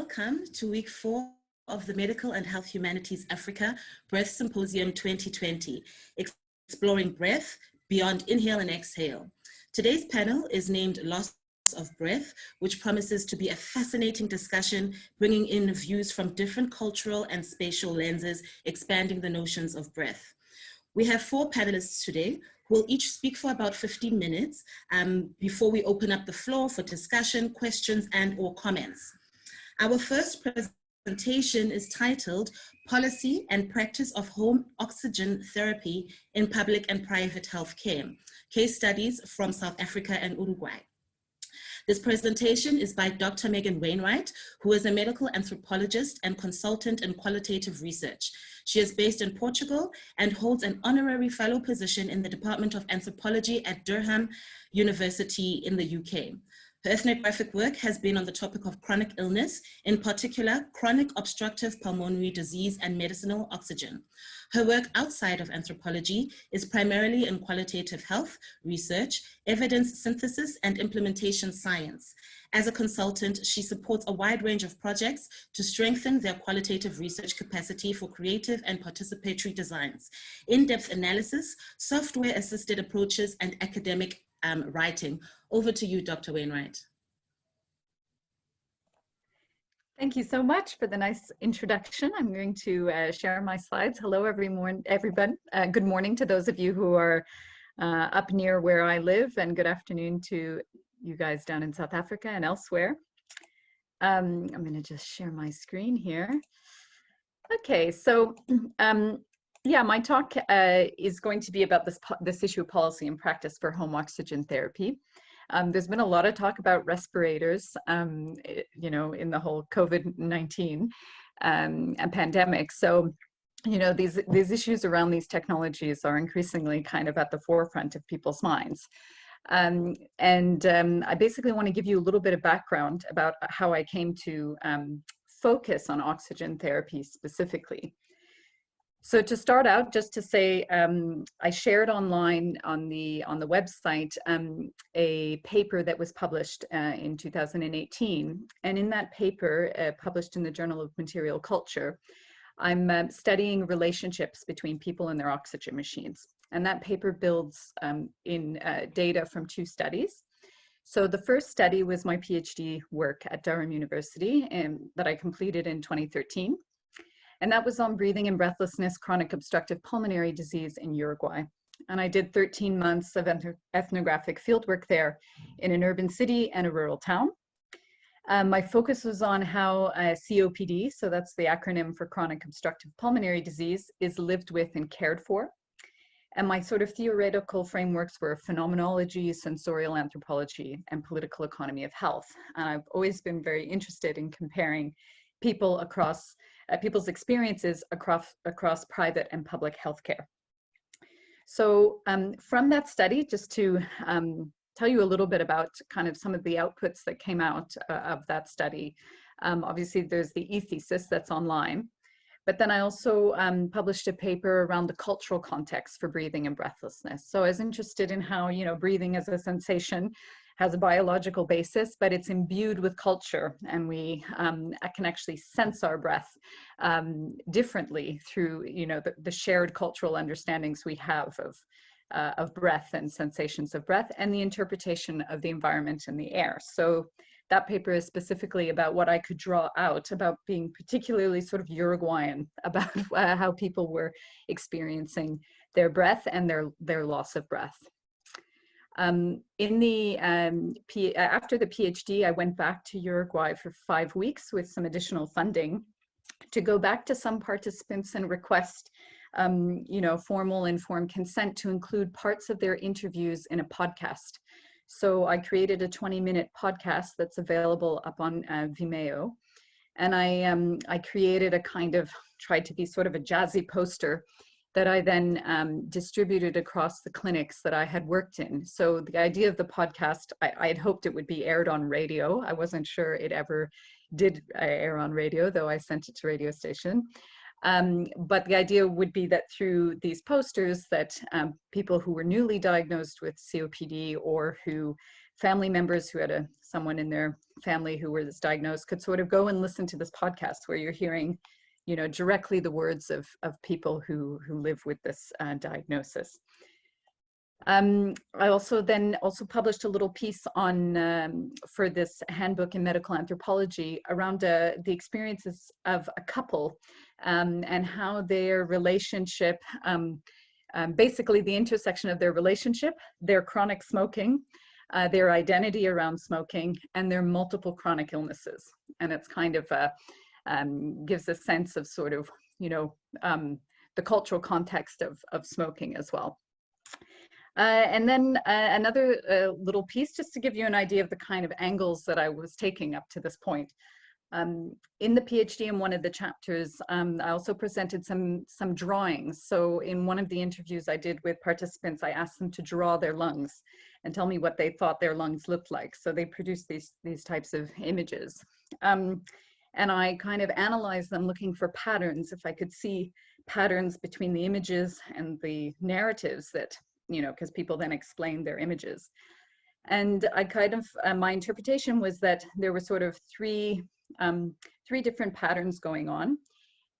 welcome to week 4 of the Medical and Health Humanities Africa Breath Symposium 2020, exploring breath beyond inhale and exhale. Today's panel is named Loss of Breath, which promises to be a fascinating discussion, bringing in views from different cultural and spatial lenses, expanding the notions of breath. We have 4 panelists today who will each speak for about 15 minutes before we open up the floor for discussion, questions, and/or comments. Our first presentation is titled Policy and Practice of Home Oxygen Therapy in Public and Private Healthcare, Case Studies from South Africa and Uruguay. This presentation is by Dr. Wainwright, who is a medical anthropologist and consultant in qualitative research. She is based in Portugal and holds an honorary fellow position in the Department of Anthropology at Durham University in the UK. Her ethnographic work has been on the topic of chronic illness, in particular, chronic obstructive pulmonary disease and medicinal oxygen. Her work outside of anthropology is primarily in qualitative health, research, evidence synthesis, and implementation science. As a consultant, she supports a wide range of projects to strengthen their qualitative research capacity for creative and participatory designs, in-depth analysis, software-assisted approaches, and academic writing. Over to you, Dr. Wainwright. Thank you so much for the nice introduction. I'm going to share my slides. Hello, everyone. Good morning to those of you who are up near where I live, and good afternoon to you guys down in South Africa and elsewhere. I'm going to just share my screen here. Okay, so yeah, my talk is going to be about this issue of policy and practice for home oxygen therapy. There's been a lot of talk about respirators, you know, in the whole COVID-19 and pandemic. So, you know, these issues around these technologies are increasingly kind of at the forefront of people's minds. I basically want to give you a little bit of background about how I came to focus on oxygen therapy specifically. So to start out, just to say, I shared online on the website a paper that was published in 2018. And in that paper, published in the Journal of Material Culture, I'm studying relationships between people and their oxygen machines. And that paper builds in data from 2 studies. So the first study was my PhD work at Durham University that I completed in 2013. And that was on breathing and breathlessness, chronic obstructive pulmonary disease in Uruguay. And I did 13 months of ethnographic fieldwork there in an urban city and a rural town. My focus was on how COPD, so that's the acronym for chronic obstructive pulmonary disease, is lived with and cared for. And my sort of theoretical frameworks were phenomenology, sensorial anthropology, and political economy of health. And I've always been very interested in comparing people across people's experiences across private and public healthcare. So from that study, just to tell you a little bit about kind of some of the outputs that came out of that study. Obviously, there's the e-thesis that's online, but then I also published a paper around the cultural context for breathing and breathlessness. So I was interested in how, you know, breathing as a sensation has a biological basis, but it's imbued with culture, and we can actually sense our breath differently through, you know, the shared cultural understandings we have of breath and sensations of breath, and the interpretation of the environment and the air. So that paper is specifically about what I could draw out about being particularly sort of Uruguayan, about how people were experiencing their breath and their loss of breath. After the PhD, I went back to Uruguay for 5 weeks with some additional funding to go back to some participants and request, you know, formal informed consent to include parts of their interviews in a podcast. So I created a 20-minute podcast that's available up on Vimeo. And I created a kind of, tried to be sort of a jazzy poster that I then distributed across the clinics that I had worked in. So the idea of the podcast, I had hoped it would be aired on radio. I wasn't sure it ever did air on radio, though I sent it to radio station. But the idea would be that through these posters that people who were newly diagnosed with COPD or who family members who had someone in their family who was diagnosed could sort of go and listen to this podcast where you're hearing, you know, directly the words of people who live with this diagnosis. I also published a little piece on for this handbook in medical anthropology around the experiences of a couple and how their relationship, basically the intersection of their relationship, their chronic smoking, their identity around smoking, and their multiple chronic illnesses. And it's kind of gives a sense of sort of, you know, the cultural context of smoking as well. And then another little piece, just to give you an idea of the kind of angles that I was taking up to this point. In the PhD, in one of the chapters, I also presented some drawings. So in one of the interviews I did with participants, I asked them to draw their lungs and tell me what they thought their lungs looked like. So they produced these types of images. And I kind of analyzed them looking for patterns, if I could see patterns between the images and the narratives that, you know, because people then explain their images. And I kind of, my interpretation was that there were sort of three different patterns going on,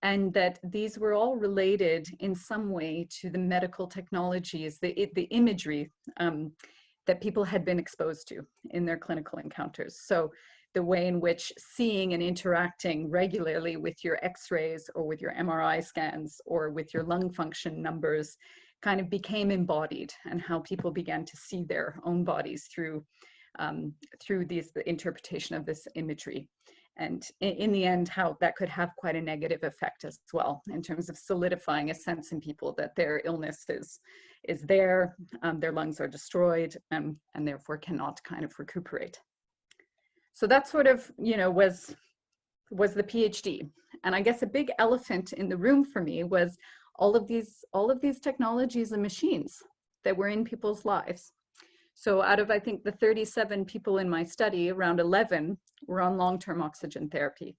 and that these were all related in some way to the medical technologies, the imagery that people had been exposed to in their clinical encounters. So the way in which seeing and interacting regularly with your x-rays or with your MRI scans or with your lung function numbers kind of became embodied, and how people began to see their own bodies through the interpretation of this imagery. And in the end, how that could have quite a negative effect as well, in terms of solidifying a sense in people that their illness is there, their lungs are destroyed, and therefore cannot kind of recuperate. So that sort of, you know, was the PhD. And I guess a big elephant in the room for me was all of these technologies and machines that were in people's lives. So out of, I think, the 37 people in my study, around 11 were on long-term oxygen therapy.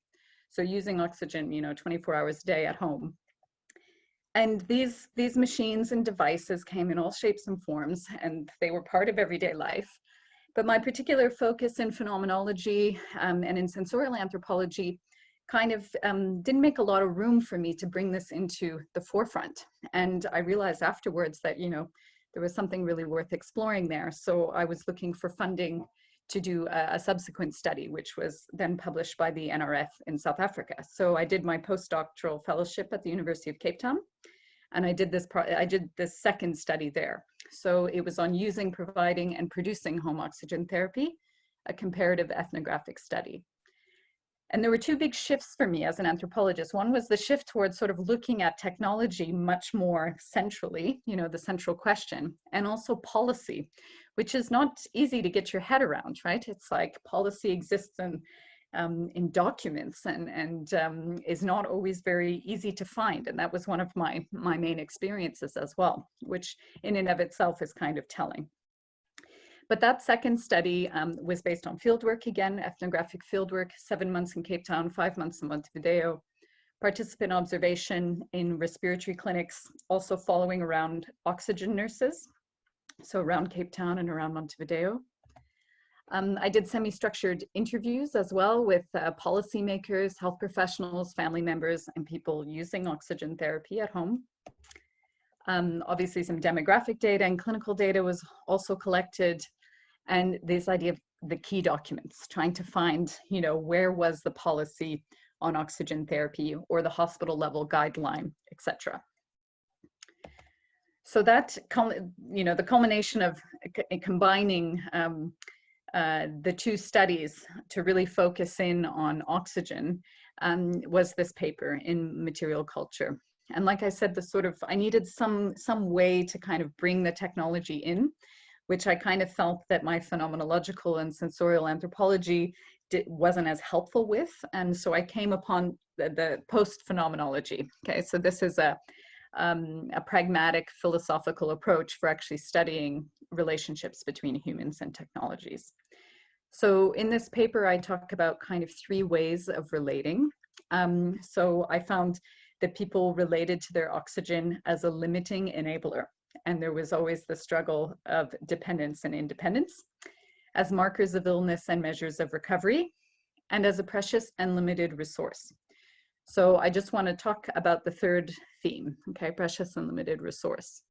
So using oxygen, you know, 24 hours a day at home. And these machines and devices came in all shapes and forms, and they were part of everyday life. But my particular focus in phenomenology and in sensorial anthropology kind of didn't make a lot of room for me to bring this into the forefront. And I realized afterwards that, you know, there was something really worth exploring there. So I was looking for funding to do a subsequent study, which was then published by the NRF in South Africa. So I did my postdoctoral fellowship at the University of Cape Town, and I did this second study there. So it was on using, providing, and producing home oxygen therapy, a comparative ethnographic study. And there were two big shifts for me as an anthropologist. One was the shift towards sort of looking at technology much more centrally, you know, the central question, and also policy, which is not easy to get your head around, right? It's like policy exists in documents and is not always very easy to find. And that was one of my main experiences as well, which in and of itself is kind of telling. But that second study was based on fieldwork, again, ethnographic fieldwork, 7 months in Cape Town, 5 months in Montevideo, participant observation in respiratory clinics, also following around oxygen nurses, so around Cape Town and around Montevideo. I did semi-structured interviews as well with policymakers, health professionals, family members, and people using oxygen therapy at home. Obviously some demographic data and clinical data was also collected, and this idea of the key documents, trying to find, you know, where was the policy on oxygen therapy or the hospital level guideline, etc. So that, you know, the culmination of combining the two studies to really focus in on oxygen was this paper in Material Culture. And like I said, I needed some way to kind of bring the technology in, which I kind of felt that my phenomenological and sensorial anthropology wasn't as helpful with. And so I came upon the post-phenomenology. Okay, so this is a pragmatic philosophical approach for actually studying relationships between humans and technologies. So in this paper, I talk about kind of 3 ways of relating. So I found that people related to their oxygen as a limiting enabler. And there was always the struggle of dependence and independence. as markers of illness and measures of recovery, and as a precious and limited resource. So I just want to talk about the third theme, okay, precious and limited resource.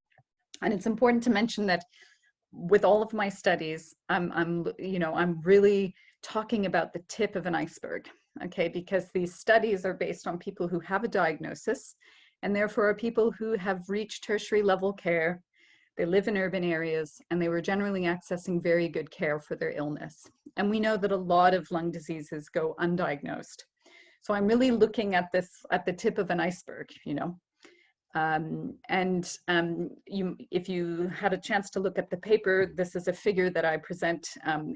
And it's important to mention that with all of my studies, I'm really talking about the tip of an iceberg, okay, because these studies are based on people who have a diagnosis, and therefore are people who have reached tertiary level care. They live in urban areas, and they were generally accessing very good care for their illness. And we know that a lot of lung diseases go undiagnosed. So I'm really looking at this at the tip of an iceberg, you know. If you had a chance to look at the paper, this is a figure that I present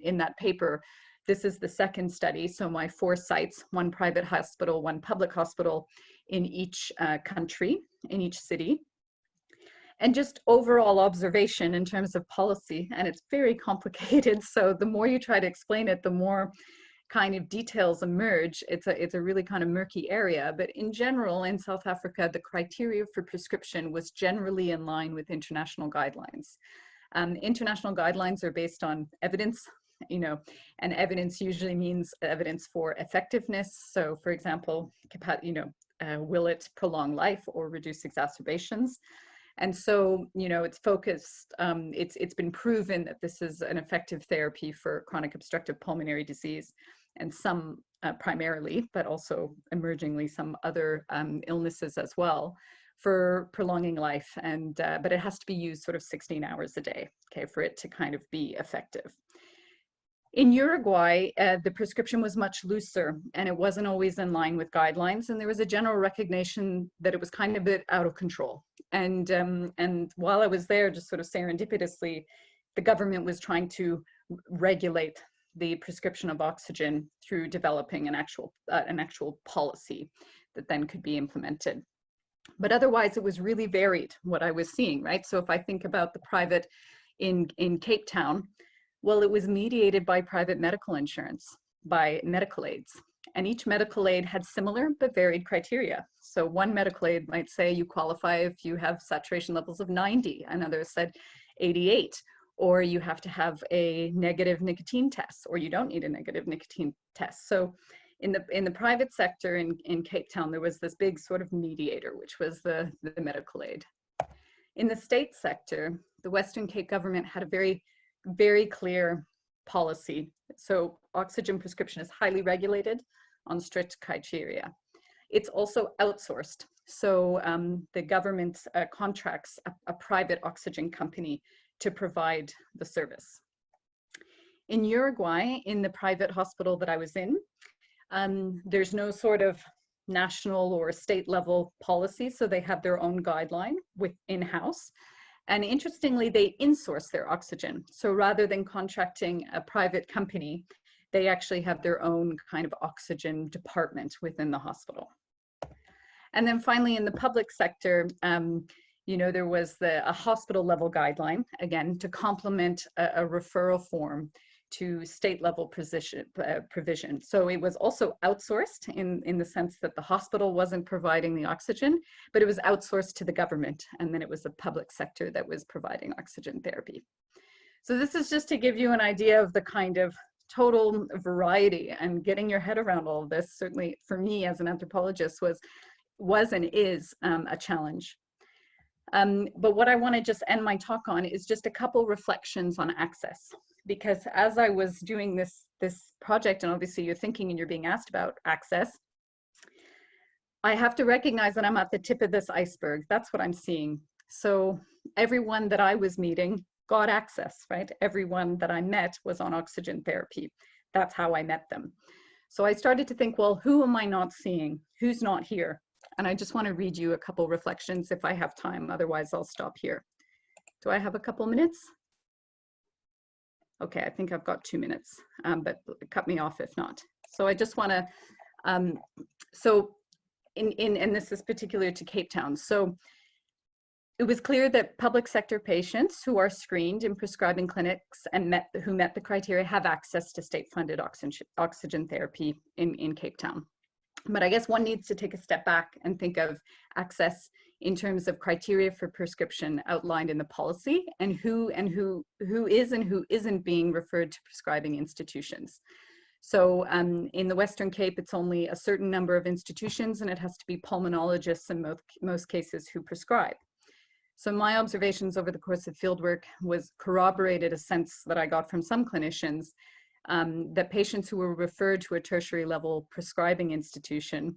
in that paper. This is the second study. So my 4 sites, 1 private hospital, 1 public hospital in each country, in each city. And just overall observation in terms of policy, and it's very complicated. So the more you try to explain it, the more kind of details emerge. It's a really kind of murky area, but in general, in South Africa, the criteria for prescription was generally in line with international guidelines. International guidelines are based on evidence, you know, and evidence usually means evidence for effectiveness. So for example, will it prolong life or reduce exacerbations? And so, you know, it's focused, it's been proven that this is an effective therapy for chronic obstructive pulmonary disease, and some primarily, but also emergingly some other illnesses as well, for prolonging life. And but it has to be used sort of 16 hours a day, okay, for it to kind of be effective. In Uruguay, the prescription was much looser, and it wasn't always in line with guidelines, and there was a general recognition that it was kind of a bit out of control. And while I was there, just sort of serendipitously, the government was trying to regulate the prescription of oxygen through developing an actual policy that then could be implemented. But otherwise, it was really varied what I was seeing, right? So if I think about the private in Cape Town, well, it was mediated by private medical insurance, by medical aids. And each medical aid had similar but varied criteria. So one medical aid might say you qualify if you have saturation levels of 90, another said 88, or you have to have a negative nicotine test, or you don't need a negative nicotine test. So in the private sector in Cape Town, there was this big sort of mediator, which was the medical aid. In the state sector, the Western Cape government had a very clear policy. So oxygen prescription is highly regulated on strict criteria. It's also outsourced. So the government contracts a private oxygen company to provide the service. In Uruguay, in the private hospital that I was in, there's no sort of national or state level policy. So they have their own guideline with in-house. And interestingly, they insource their oxygen. So rather than contracting a private company, they actually have their own kind of oxygen department within the hospital. And then finally, in the public sector, you know, there was a hospital level guideline, again, to complement a referral form to state level provision. So it was also outsourced in the sense that the hospital wasn't providing the oxygen, but it was outsourced to the government. And then it was the public sector that was providing oxygen therapy. So this is just to give you an idea of the kind of total variety, and getting your head around all of this, certainly for me as an anthropologist, was and is a challenge. But what I want to just end my talk on is just a couple reflections on access. Because as I was doing this project, and obviously you're thinking and you're being asked about access, I have to recognize that I'm at the tip of this iceberg. That's what I'm seeing. So everyone that I was meeting got access, right? Everyone that I met was on oxygen therapy. That's how I met them. So I started to think, well, who am I not seeing? Who's not here? And I just want to read you a couple reflections if I have time. Otherwise, I'll stop here. Do I have a couple minutes? Okay, I think I've got 2 minutes, but cut me off if not. So I just want to, and this is particular to Cape Town. So it was clear that public sector patients who are screened in prescribing clinics and who met the criteria have access to state-funded oxygen therapy in Cape Town. But I guess one needs to take a step back and think of access in terms of criteria for prescription outlined in the policy, and who is and who isn't being referred to prescribing institutions. So in the Western Cape, it's only a certain number of institutions, and it has to be pulmonologists in most cases who prescribe. So my observations over the course of fieldwork was corroborated a sense that I got from some clinicians that patients who were referred to a tertiary level prescribing institution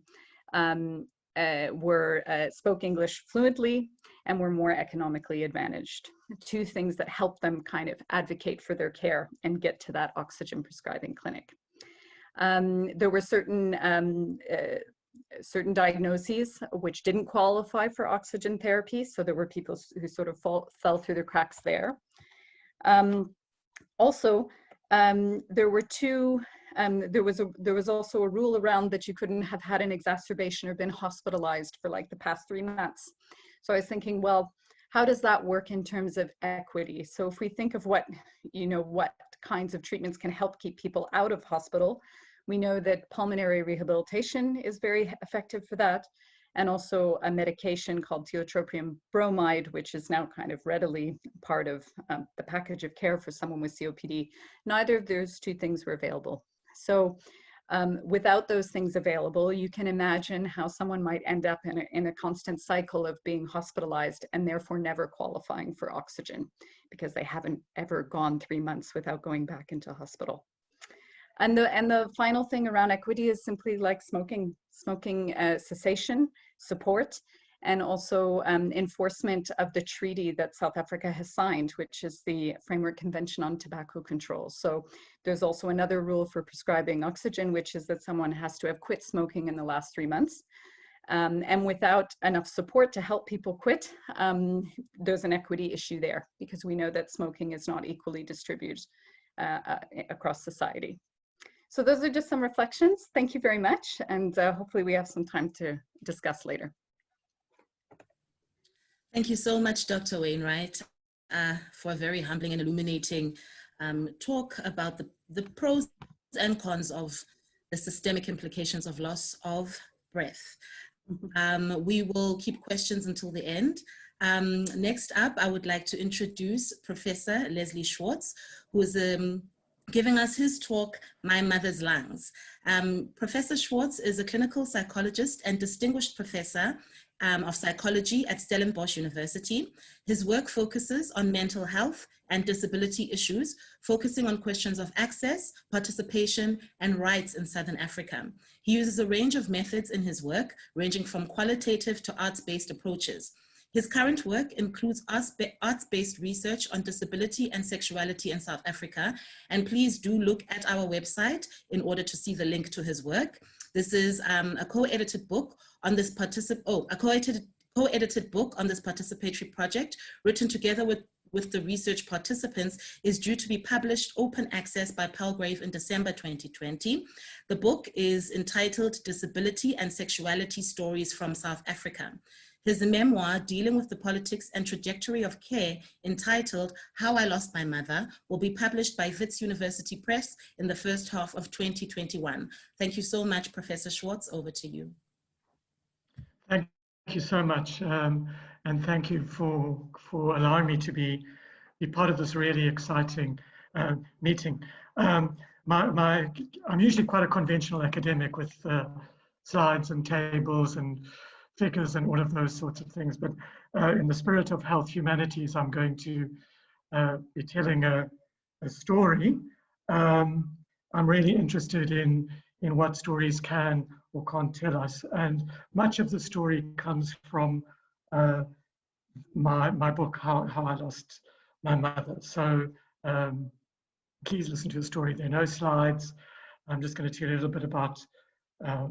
spoke English fluently and were more economically advantaged. Two things that helped them kind of advocate for their care and get to that oxygen prescribing clinic. There were certain diagnoses which didn't qualify for oxygen therapy, so there were people who sort of fell through the cracks there. Also, there was also a rule around that you couldn't have had an exacerbation or been hospitalized for like the past 3 months. So I was thinking, well, how does that work in terms of equity? So if we think of what kinds of treatments can help keep people out of hospital, we know that pulmonary rehabilitation is very effective for that, and also a medication called tiotropium bromide, which is now kind of readily part of the package of care for someone with COPD. Neither of those two things were available. So without those things available, you can imagine how someone might end up in a constant cycle of being hospitalized and therefore never qualifying for oxygen because they haven't ever gone 3 months without going back into hospital. And the final thing around equity is simply like smoking cessation support, and also enforcement of the treaty that South Africa has signed, which is the Framework Convention on Tobacco Control. So there's also another rule for prescribing oxygen, which is that someone has to have quit smoking in the last 3 months. And without enough support to help people quit, there's an equity issue there, because we know that smoking is not equally distributed across society. So those are just some reflections. Thank you very much. And hopefully we have some time to discuss later. Thank you so much, Dr. Wainwright, for a very humbling and illuminating talk about the pros and cons of the systemic implications of loss of breath. We will keep questions until the end. Next up, I would like to introduce Professor Leslie Schwartz, who is giving us his talk, My Mother's Lungs. Professor Schwartz is a clinical psychologist and distinguished professor of psychology at Stellenbosch University. His work focuses on mental health and disability issues, focusing on questions of access, participation, and rights in Southern Africa. He uses a range of methods in his work, ranging from qualitative to arts-based approaches. His current work includes arts-based research on disability and sexuality in South Africa, and please do look at our website in order to see the link to his work. This is a co-edited book on this co-edited book on this participatory project, written together with the research participants, is due to be published open access by Palgrave in December 2020. The book is entitled Disability and Sexuality Stories from South Africa. His memoir, dealing with the politics and trajectory of care, entitled How I Lost My Mother, will be published by Wits University Press in the first half of 2021. Thank you so much, Professor Schwartz. Over to you. Thank you so much, and thank you for allowing me to be part of this really exciting meeting. I'm usually quite a conventional academic with slides and tables and figures and all of those sorts of things, but in the spirit of health humanities, I'm going to be telling a story. I'm really interested in what stories can or can't tell us, and much of the story comes from my book, How I Lost My Mother. So please listen to the story. There are no slides. I'm just going to tell you a little bit about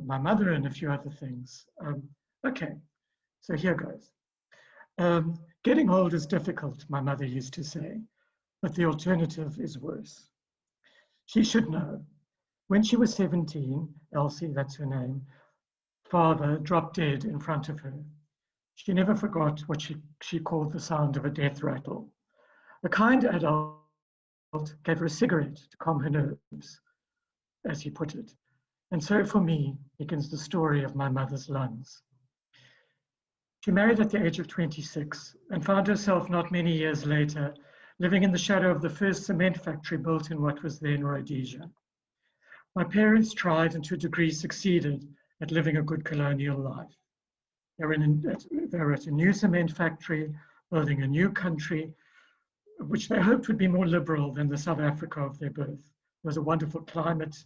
my mother and a few other things. Okay, so here goes. Getting old is difficult, my mother used to say, but the alternative is worse. She should know. When she was 17, Elsie, that's her name, father dropped dead in front of her. She never forgot what she called the sound of a death rattle. A kind adult gave her a cigarette to calm her nerves, as he put it. And so for me begins the story of my mother's lungs. She married at the age of 26 and found herself not many years later living in the shadow of the first cement factory built in what was then Rhodesia. My parents tried and to a degree succeeded at living a good colonial life. They were at a new cement factory, building a new country, which they hoped would be more liberal than the South Africa of their birth. There was a wonderful climate,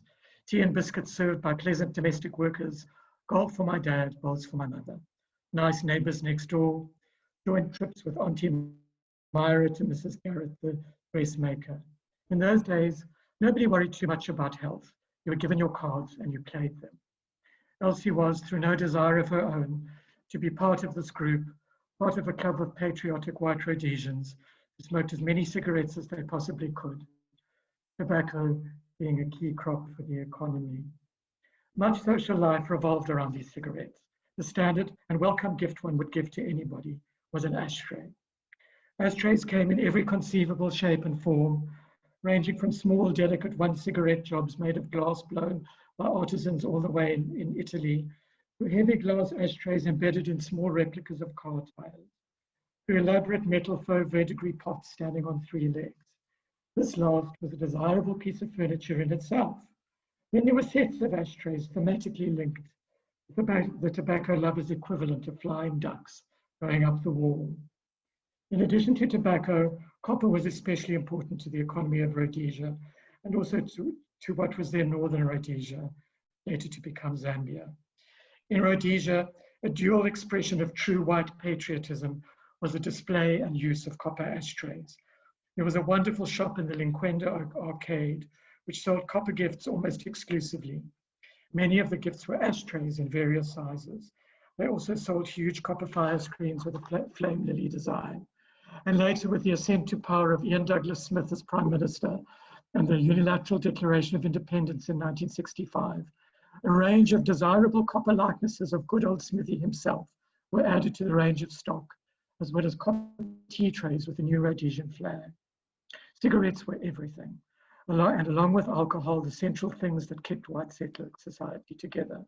tea and biscuits served by pleasant domestic workers, golf for my dad, bowls for my mother. Nice neighbors next door, joint trips with Auntie Myra and Mrs. Garrett, the dressmaker. In those days, nobody worried too much about health. You were given your cards and you played them. Elsie was, through no desire of her own, to be part of this group, part of a club of patriotic white Rhodesians who smoked as many cigarettes as they possibly could, tobacco being a key crop for the economy. Much social life revolved around these cigarettes. The standard and welcome gift one would give to anybody was an ashtray. Ashtrays came in every conceivable shape and form, ranging from small, delicate one-cigarette jobs made of glass blown by artisans all the way in Italy, to heavy glass ashtrays embedded in small replicas of car tires, to elaborate metal faux verdigris pots standing on 3 legs. This last was a desirable piece of furniture in itself. Then there were sets of ashtrays thematically linked, the tobacco lover's equivalent of flying ducks going up the wall. In addition to tobacco, copper was especially important to the economy of Rhodesia and also to what was then Northern Rhodesia, later to become Zambia. In Rhodesia, a dual expression of true white patriotism was the display and use of copper ashtrays. There was a wonderful shop in the Linkwenda arcade which sold copper gifts almost exclusively. Many of the gifts were ashtrays in various sizes. They also sold huge copper fire screens with a flame lily design. And later, with the ascent to power of Ian Douglas Smith as Prime Minister and the unilateral Declaration of Independence in 1965, a range of desirable copper likenesses of good old Smithy himself were added to the range of stock, as well as copper tea trays with the new Rhodesian flag. Cigarettes were everything, and along with alcohol, the central things that kept white settler society together.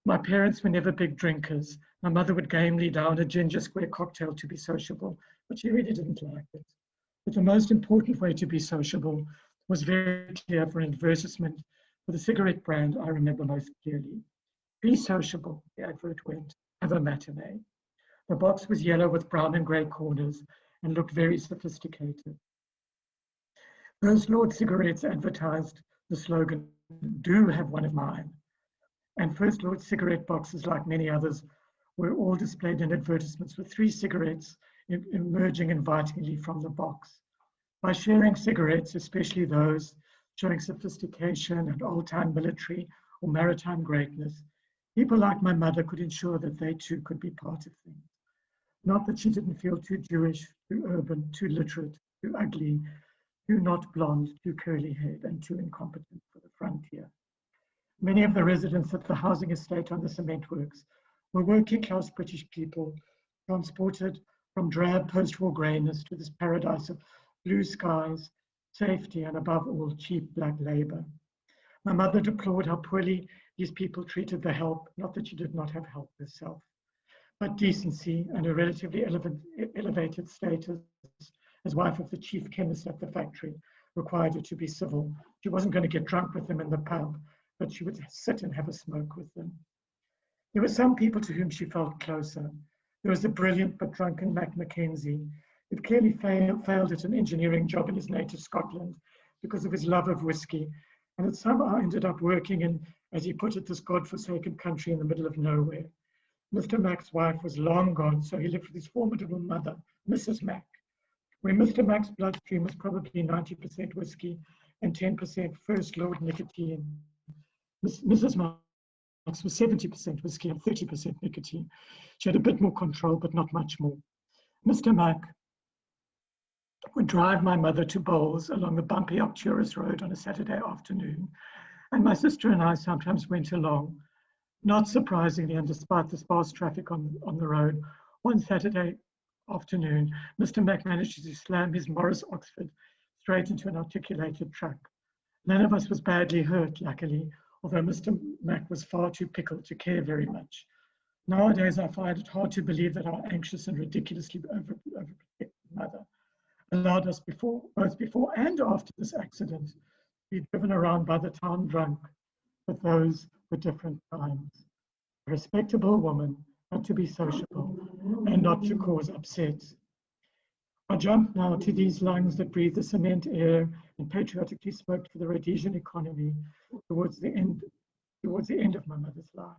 My parents were never big drinkers. My mother would gamely down a ginger square cocktail to be sociable, but she really didn't like it. But the most important way to be sociable was very clear for an advertisement for the cigarette brand I remember most clearly. Be sociable, the advert went, have a matinee. The box was yellow with brown and grey corners and looked very sophisticated. First Lord Cigarettes advertised the slogan, "Do have one of mine." And First Lord cigarette boxes, like many others, were all displayed in advertisements with 3 cigarettes emerging invitingly from the box. By sharing cigarettes, especially those showing sophistication and old-time military or maritime greatness, people like my mother could ensure that they too could be part of things. Not that she didn't feel too Jewish, too urban, too literate, too ugly, too not blonde, too curly-haired, and too incompetent for the frontier. Many of the residents at the housing estate on the cement works were working-class British people, transported from drab post-war greyness to this paradise of blue skies, safety, and above all, cheap black labour. My mother deplored how poorly these people treated the help, not that she did not have help herself, but decency and a relatively elevated status as wife of the chief chemist at the factory required her to be civil. She wasn't going to get drunk with them in the pub, but she would sit and have a smoke with them. There were some people to whom she felt closer. There was the brilliant but drunken Mac Mackenzie, who clearly failed at an engineering job in his native Scotland because of his love of whiskey, and had somehow ended up working in, as he put it, this godforsaken country in the middle of nowhere. Mr. Mac's wife was long gone, so he lived with his formidable mother, Mrs. Mac, where Mr. Mac's bloodstream was probably 90% whiskey and 10% First Lord nicotine. Mrs. Mac's was 70% whiskey and 30% nicotine. She had a bit more control, but not much more. Mr. Mac would drive my mother to bowls along the bumpy Arcturus Road on a Saturday afternoon, and my sister and I sometimes went along. Not surprisingly, and despite the sparse traffic on the road, one Saturday afternoon, Mr. Mac managed to slam his Morris Oxford straight into an articulated truck. None of us was badly hurt, luckily, although Mr. Mac was far too pickled to care very much. Nowadays, I find it hard to believe that our anxious and ridiculously overprotective mother allowed us both before and after this accident, to be driven around by the town drunk with those were different times. A respectable woman had to be sociable and not to cause upset. I jump now to these lungs that breathe the cement air and patriotically smoked for the Rhodesian economy towards the end of my mother's life.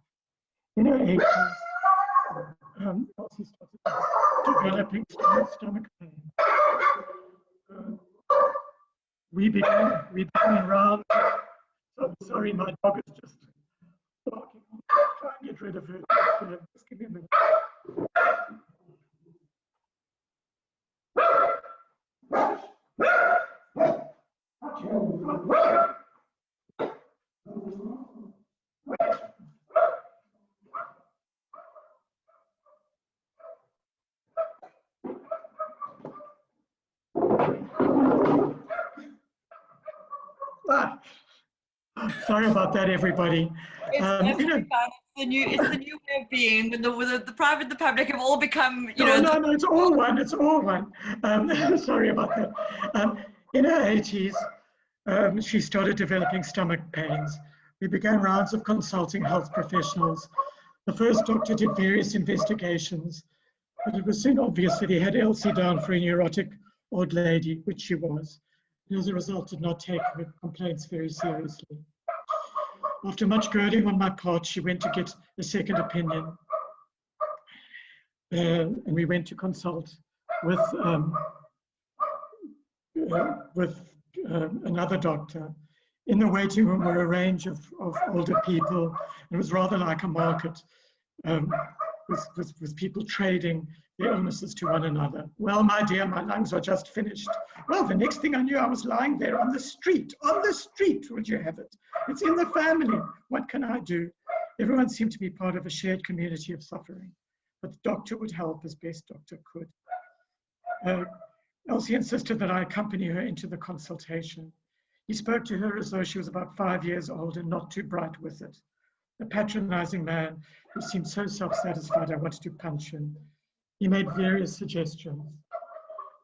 In her 80s, Elsie started developing stomach pain. We began around. So, sorry, my dog is just barking. Try and get rid of her. Just give me a minute. Sorry about that, everybody. It's the new way of being. When the private and the public have all become, No, it's all one. It's all one. Sorry about that. In her 80s, she started developing stomach pains. We began rounds of consulting health professionals. The first doctor did various investigations, but it was soon obvious that he had Elsie down for a neurotic old lady, which she was. And as a result, did not take her complaints very seriously. After much goading on my part, she went to get a second opinion. And we went to consult with another doctor. In the waiting room were a range of older people. It was rather like a market with people trading their illnesses to one another. Well, my dear, my lungs are just finished. Well, the next thing I knew, I was lying there on the street. On the street, would you have it? It's in the family. What can I do? Everyone seemed to be part of a shared community of suffering, but the doctor would help as best doctor could. Elsie insisted that I accompany her into the consultation. He spoke to her as though she was about 5 years old and not too bright with it. A patronizing man who seemed so self-satisfied I wanted to punch him. He made various suggestions.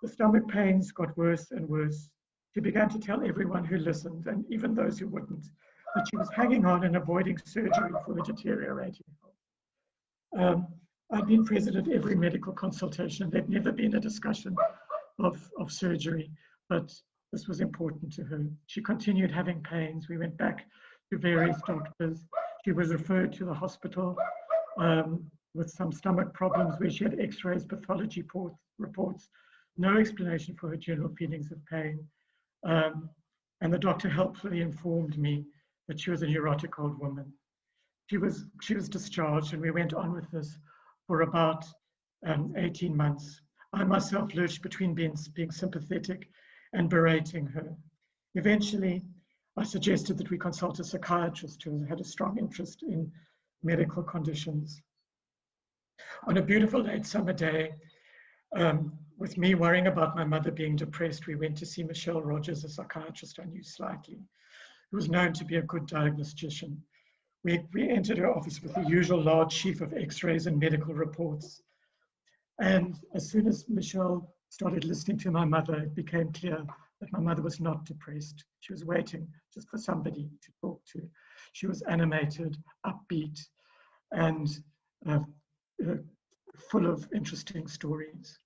The stomach pains got worse and worse. She began to tell everyone who listened, and even those who wouldn't, that she was hanging on and avoiding surgery for her deteriorating health. I'd been present at every medical consultation. There'd never been a discussion of surgery, but this was important to her. She continued having pains. We went back to various doctors. She was referred to the hospital with some stomach problems where she had x-rays, pathology reports, no explanation for her general feelings of pain. And the doctor helpfully informed me that she was a neurotic old woman. She was discharged, and we went on with this for about 18 months. I myself lurched between being sympathetic and berating her. Eventually, I suggested that we consult a psychiatrist who had a strong interest in medical conditions. On a beautiful late summer day, with me worrying about my mother being depressed, we went to see Michelle Rogers, a psychiatrist I knew slightly, who was known to be a good diagnostician. We entered her office with the usual large sheaf of x-rays and medical reports. And as soon as Michelle started listening to my mother, it became clear that my mother was not depressed. She was waiting just for somebody to talk to. She was animated, upbeat, and full of interesting stories.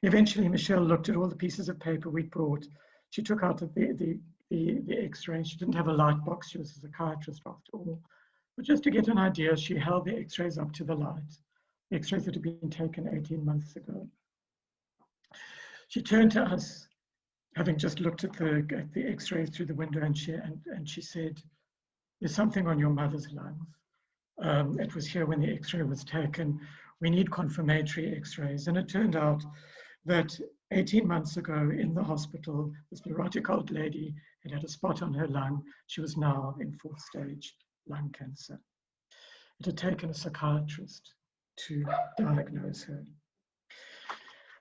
Eventually, Michelle looked at all the pieces of paper we brought. She took out the x-ray. She didn't have a light box. She was a psychiatrist after all. But just to get an idea, she held the x-rays up to the light, the x-rays that had been taken 18 months ago. She turned to us, having just looked at the x-rays through the window, and she said, "There's something on your mother's lungs. It was here when the x-ray was taken. We need confirmatory x-rays." And it turned out that 18 months ago in the hospital, this neurotic old lady had a spot on her lung. She was now in 4th stage lung cancer. It had taken a psychiatrist to diagnose her.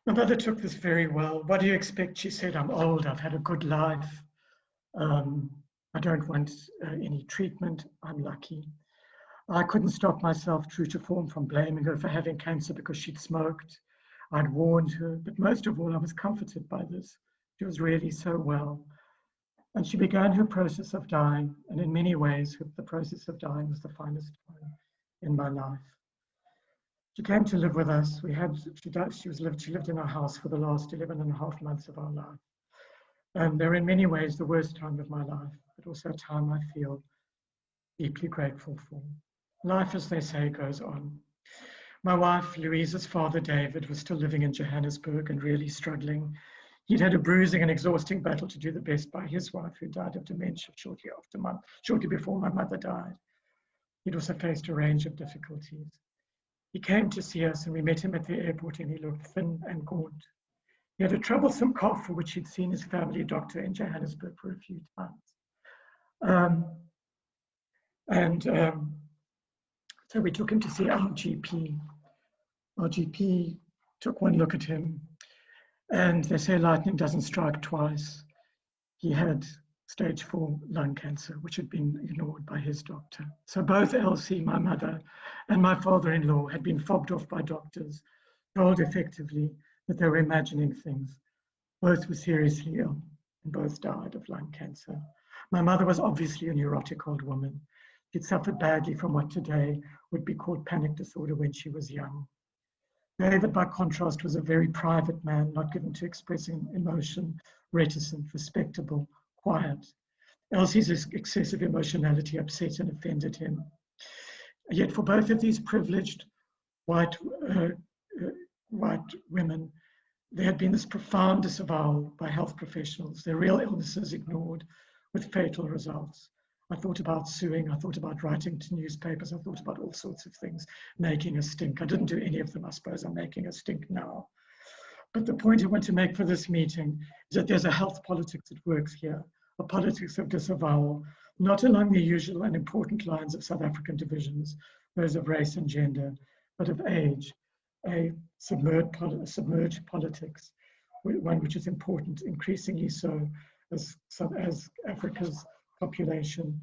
My mother took this very well. "What do you expect?" she said. "I'm old, I've had a good life. I don't want any treatment, I'm lucky." I couldn't stop myself, true to form, from blaming her for having cancer because she'd smoked. I'd warned her, but most of all, I was comforted by this. She was really so well. And she began her process of dying, and in many ways, the process of dying was the finest time in my life. She came to live with us. She lived in our house for the last 11 and a half months of our life. And they're in many ways the worst time of my life, but also a time I feel deeply grateful for. Life, as they say, goes on. My wife, Louise's father, David, was still living in Johannesburg and really struggling. He'd had a bruising and exhausting battle to do the best by his wife, who died of dementia shortly before my mother died. He'd also faced a range of difficulties. He came to see us and we met him at the airport, and he looked thin and gaunt. He had a troublesome cough for which he'd seen his family doctor in Johannesburg for a few times. So we took him to see our GP. Our GP took one look at him, and they say lightning doesn't strike twice. He had stage 4 lung cancer, which had been ignored by his doctor. So both Elsie, my mother, and my father-in-law had been fobbed off by doctors, told effectively that they were imagining things. Both were seriously ill, and both died of lung cancer. My mother was obviously a neurotic old woman. She'd suffered badly from what today would be called panic disorder when she was young. David, by contrast, was a very private man, not given to expressing emotion, reticent, respectable, quiet. Elsie's excessive emotionality upset and offended him. Yet for both of these privileged white women, there had been this profound disavowal by health professionals, their real illnesses ignored with fatal results. I thought about suing, I thought about writing to newspapers, I thought about all sorts of things, making a stink. I didn't do any of them, I suppose I'm making a stink now. But the point I want to make for this meeting is that there's a health politics that works here, a politics of disavowal, not along the usual and important lines of South African divisions, those of race and gender, but of age, a submerged politics, one which is important, increasingly so as Africa's population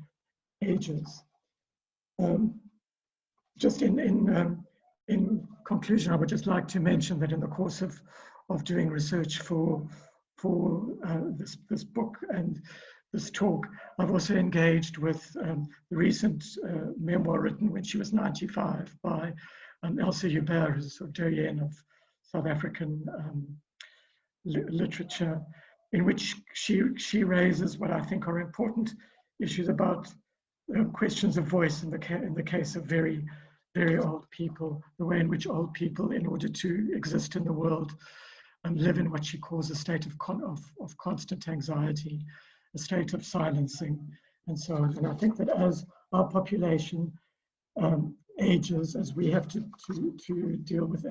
ages. Just in conclusion, I would just like to mention that in the course of doing research for this book and this talk, I've also engaged with the recent memoir written when she was 95 by Elsa Joubert, who's a sort of doyen of South African literature, in which she raises what I think are important issues about questions of voice in the case of very, very old people, the way in which old people, in order to exist in the world, live in what she calls a state of constant anxiety, a state of silencing, and so on. And I think that as our population ages, as we have to deal with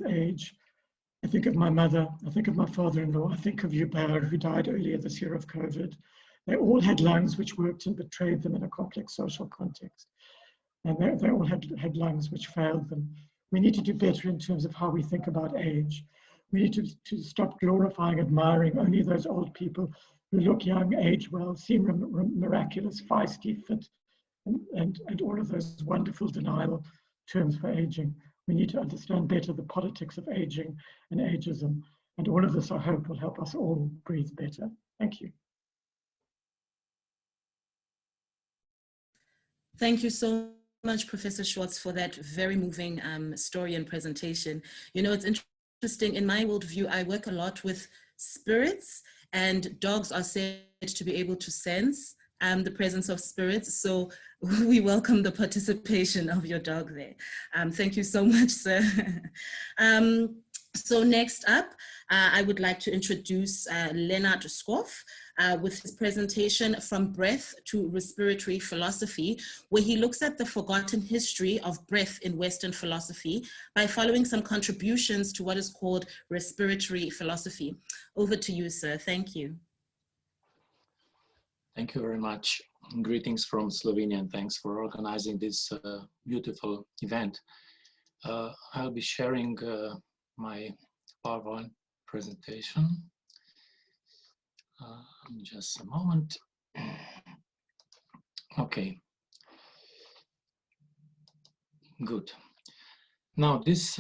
age, I think of my mother, I think of my father-in-law, I think of Joubert, who died earlier this year of COVID. They all had lungs which worked and betrayed them in a complex social context. And they all had lungs which failed them. We need to do better in terms of how we think about age. We need to stop glorifying, admiring only those old people who look young, age well, seem miraculous, feisty, fit, and all of those wonderful denial terms for aging. We need to understand better the politics of aging and ageism. And all of this, I hope, will help us all breathe better. Thank you. Thank you so much, Professor Schwartz, for that very moving story and presentation. You know, it's interesting, in my worldview, I work a lot with spirits, and dogs are said to be able to sense the presence of spirits. So we welcome the participation of your dog there. Thank you so much, sir. So next up, I would like to introduce Lenart Škof with his presentation From Breath to Respiratory Philosophy, where he looks at the forgotten history of breath in Western philosophy by following some contributions to what is called respiratory philosophy. Over to you, sir. Thank you. Thank you very much. Greetings from Slovenia, and thanks for organizing this beautiful event. I'll be sharing my PowerPoint presentation. Just a moment. Okay. Good. Now, this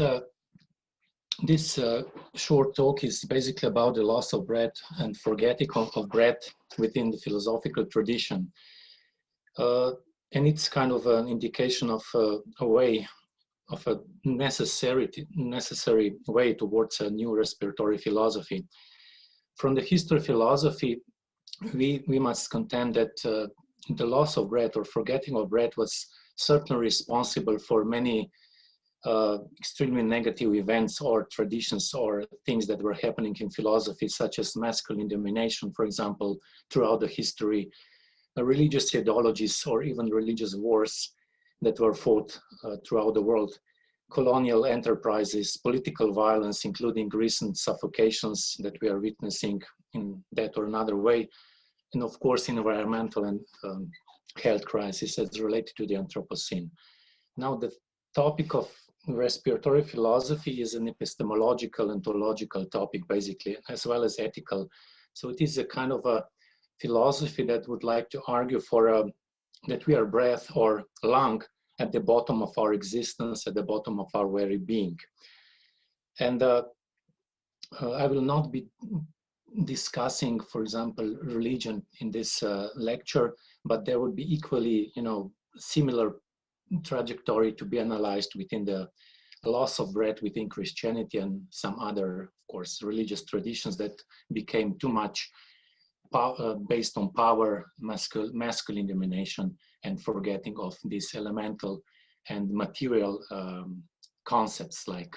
short talk is basically about the loss of breath and forgetting of breath within the philosophical tradition. And it's kind of an indication of a way, of a necessary way towards a new respiratory philosophy. From the history of philosophy, we must contend that the loss of breath or forgetting of breath was certainly responsible for many extremely negative events or traditions or things that were happening in philosophy, such as masculine domination, for example, throughout the history, religious ideologies or even religious wars that were fought throughout the world, colonial enterprises, political violence, including recent suffocations that we are witnessing in that or another way, and of course environmental and health crisis as related to the Anthropocene. Now, the topic of respiratory philosophy is an epistemological and ontological topic, basically, as well as ethical. So it is a kind of a philosophy that would like to argue for that we are breath or lung at the bottom of our existence, at the bottom of our very being. And I will not be discussing, for example, religion in this lecture, but there would be equally, similar trajectory to be analyzed within the loss of breath within Christianity and some other, of course, religious traditions that became too much based on power, masculine domination, and forgetting of these elemental and material concepts like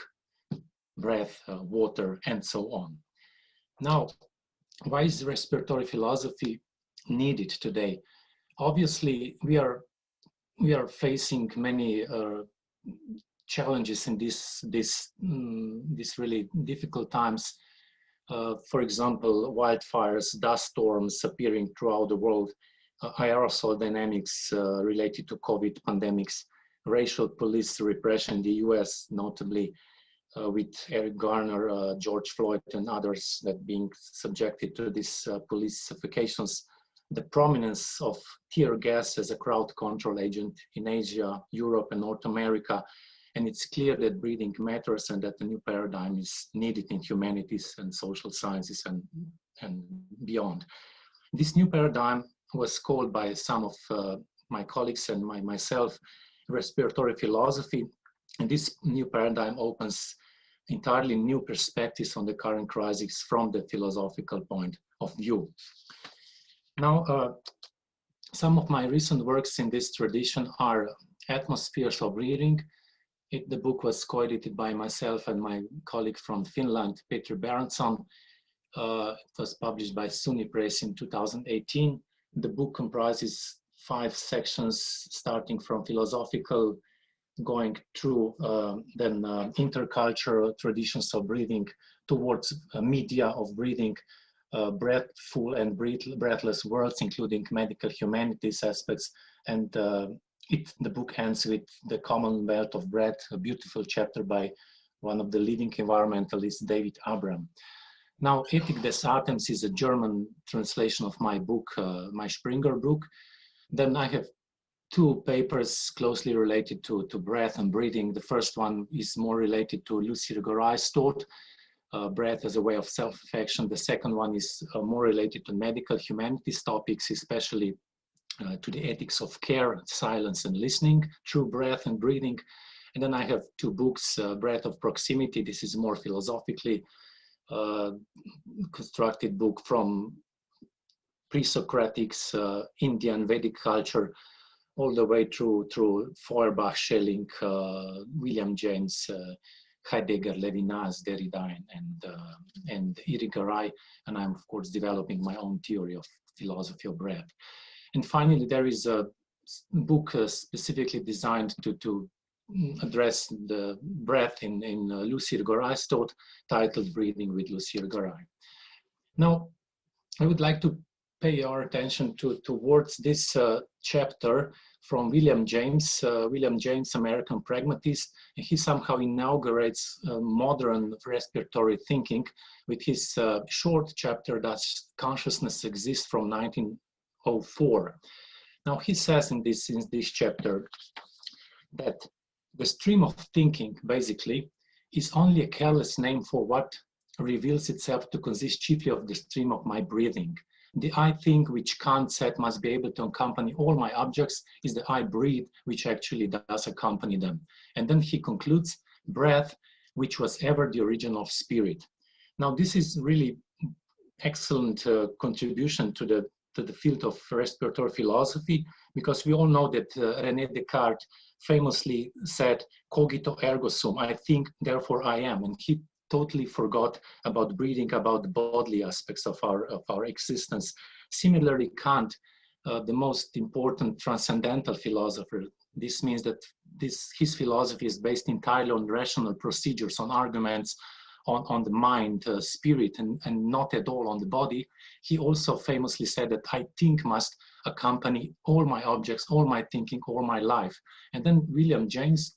breath, water, and so on. Now, why is respiratory philosophy needed today? Obviously, we are facing many challenges in these really difficult times. For example, wildfires, dust storms appearing throughout the world, aerosol dynamics related to COVID pandemics, racial police repression in the US, notably with Eric Garner, George Floyd, and others that being subjected to these police suffocations, the prominence of tear gas as a crowd control agent in Asia, Europe, and North America. And it's clear that breathing matters and that a new paradigm is needed in humanities and social sciences and beyond. This new paradigm was called by some of my colleagues and myself respiratory philosophy. And this new paradigm opens entirely new perspectives on the current crisis from the philosophical point of view. Now, some of my recent works in this tradition are Atmospheres of Breathing. The book was co-edited by myself and my colleague from Finland, Peter Berntsson. It was published by SUNY Press in 2018. The book comprises 5 sections, starting from philosophical, going through then intercultural traditions of breathing towards media of breathing, breathful and breathless worlds, including medical humanities aspects, and the book ends with The Commonwealth of Breath, a beautiful chapter by one of the leading environmentalists, David Abram. Now, Ethik des Atems is a German translation of my book, my Springer book. Then I have 2 papers closely related to breath and breathing. The first one is more related to Lucy Garay's thought, breath as a way of self-affection. The second one is more related to medical humanities topics, especially to the ethics of care, silence, and listening through breath and breathing. And then I have 2 books, Breath of Proximity. This is more philosophically constructed book from pre-Socratics, Indian Vedic culture, all the way through Feuerbach, Schelling, William James, Heidegger, Levinas, Derrida, and Irigaray. And I'm, of course, developing my own theory of philosophy of breath. And finally, there is a book specifically designed to address the breath in Lucy Garay's thought, titled Breathing with Lucy Garay. Now, I would like to pay our attention towards this chapter from William James. William James, American pragmatist. He somehow inaugurates modern respiratory thinking with his short chapter, Does Consciousness Exist, from 1904. Now, he says in this chapter that The stream of thinking, basically, is only a careless name for what reveals itself to consist chiefly of the stream of my breathing. The I think, which Kant said must be able to accompany all my objects, is the I breathe, which actually does accompany them. And then he concludes, breath, which was ever the origin of spirit. Now, this is really excellent contribution to the field of respiratory philosophy, because we all know that René Descartes famously said, cogito ergo sum, I think, therefore I am. And he totally forgot about breathing, about the bodily aspects of our existence. Similarly, Kant, the most important transcendental philosopher, this means that his philosophy is based entirely on rational procedures, on arguments, on the mind, spirit, and not at all on the body. He also famously said that I think must accompany all my objects, all my thinking, all my life. And then William James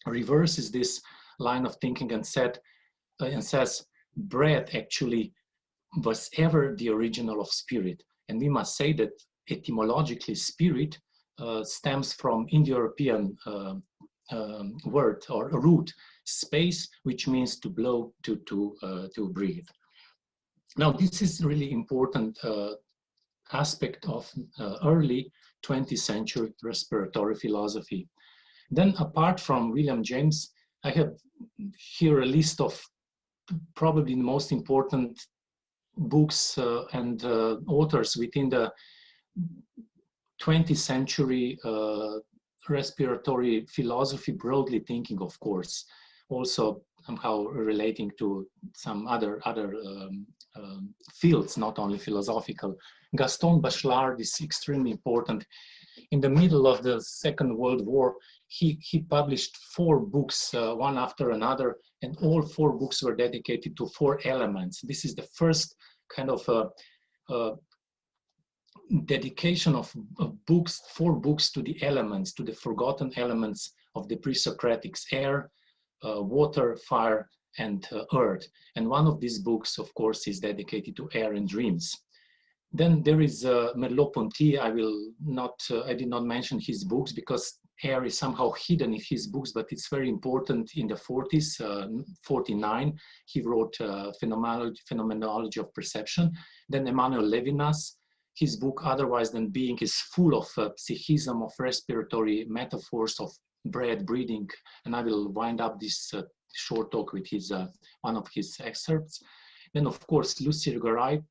reverses this line of thinking and says, breath actually was ever the original of spirit. And we must say that etymologically, spirit stems from Indo-European word or root, space, which means to blow, to breathe. Now, this is really important aspect of early 20th century respiratory philosophy. Then, apart from William James, I have here a list of probably the most important books and authors within the 20th century respiratory philosophy, broadly thinking, of course, also somehow relating to some other fields, not only philosophical. Gaston Bachelard is extremely important. In the middle of the Second World War, he published 4 books, one after another, and all 4 books were dedicated to 4 elements. This is the first kind of dedication of books, 4 books to the elements, to the forgotten elements of the pre-Socratics: air, water, fire, and earth. And one of these books, of course, is dedicated to air and dreams. Then there is Merleau-Ponty. I did not mention his books because air is somehow hidden in his books, but it's very important. In the 40s, 49, he wrote Phenomenology of Perception. Then Emmanuel Levinas, his book Otherwise Than Being is full of psychism, of respiratory metaphors, of breath, breathing, and I will wind up this short talk with one of his excerpts. Then, of course, Lucy Irigaray,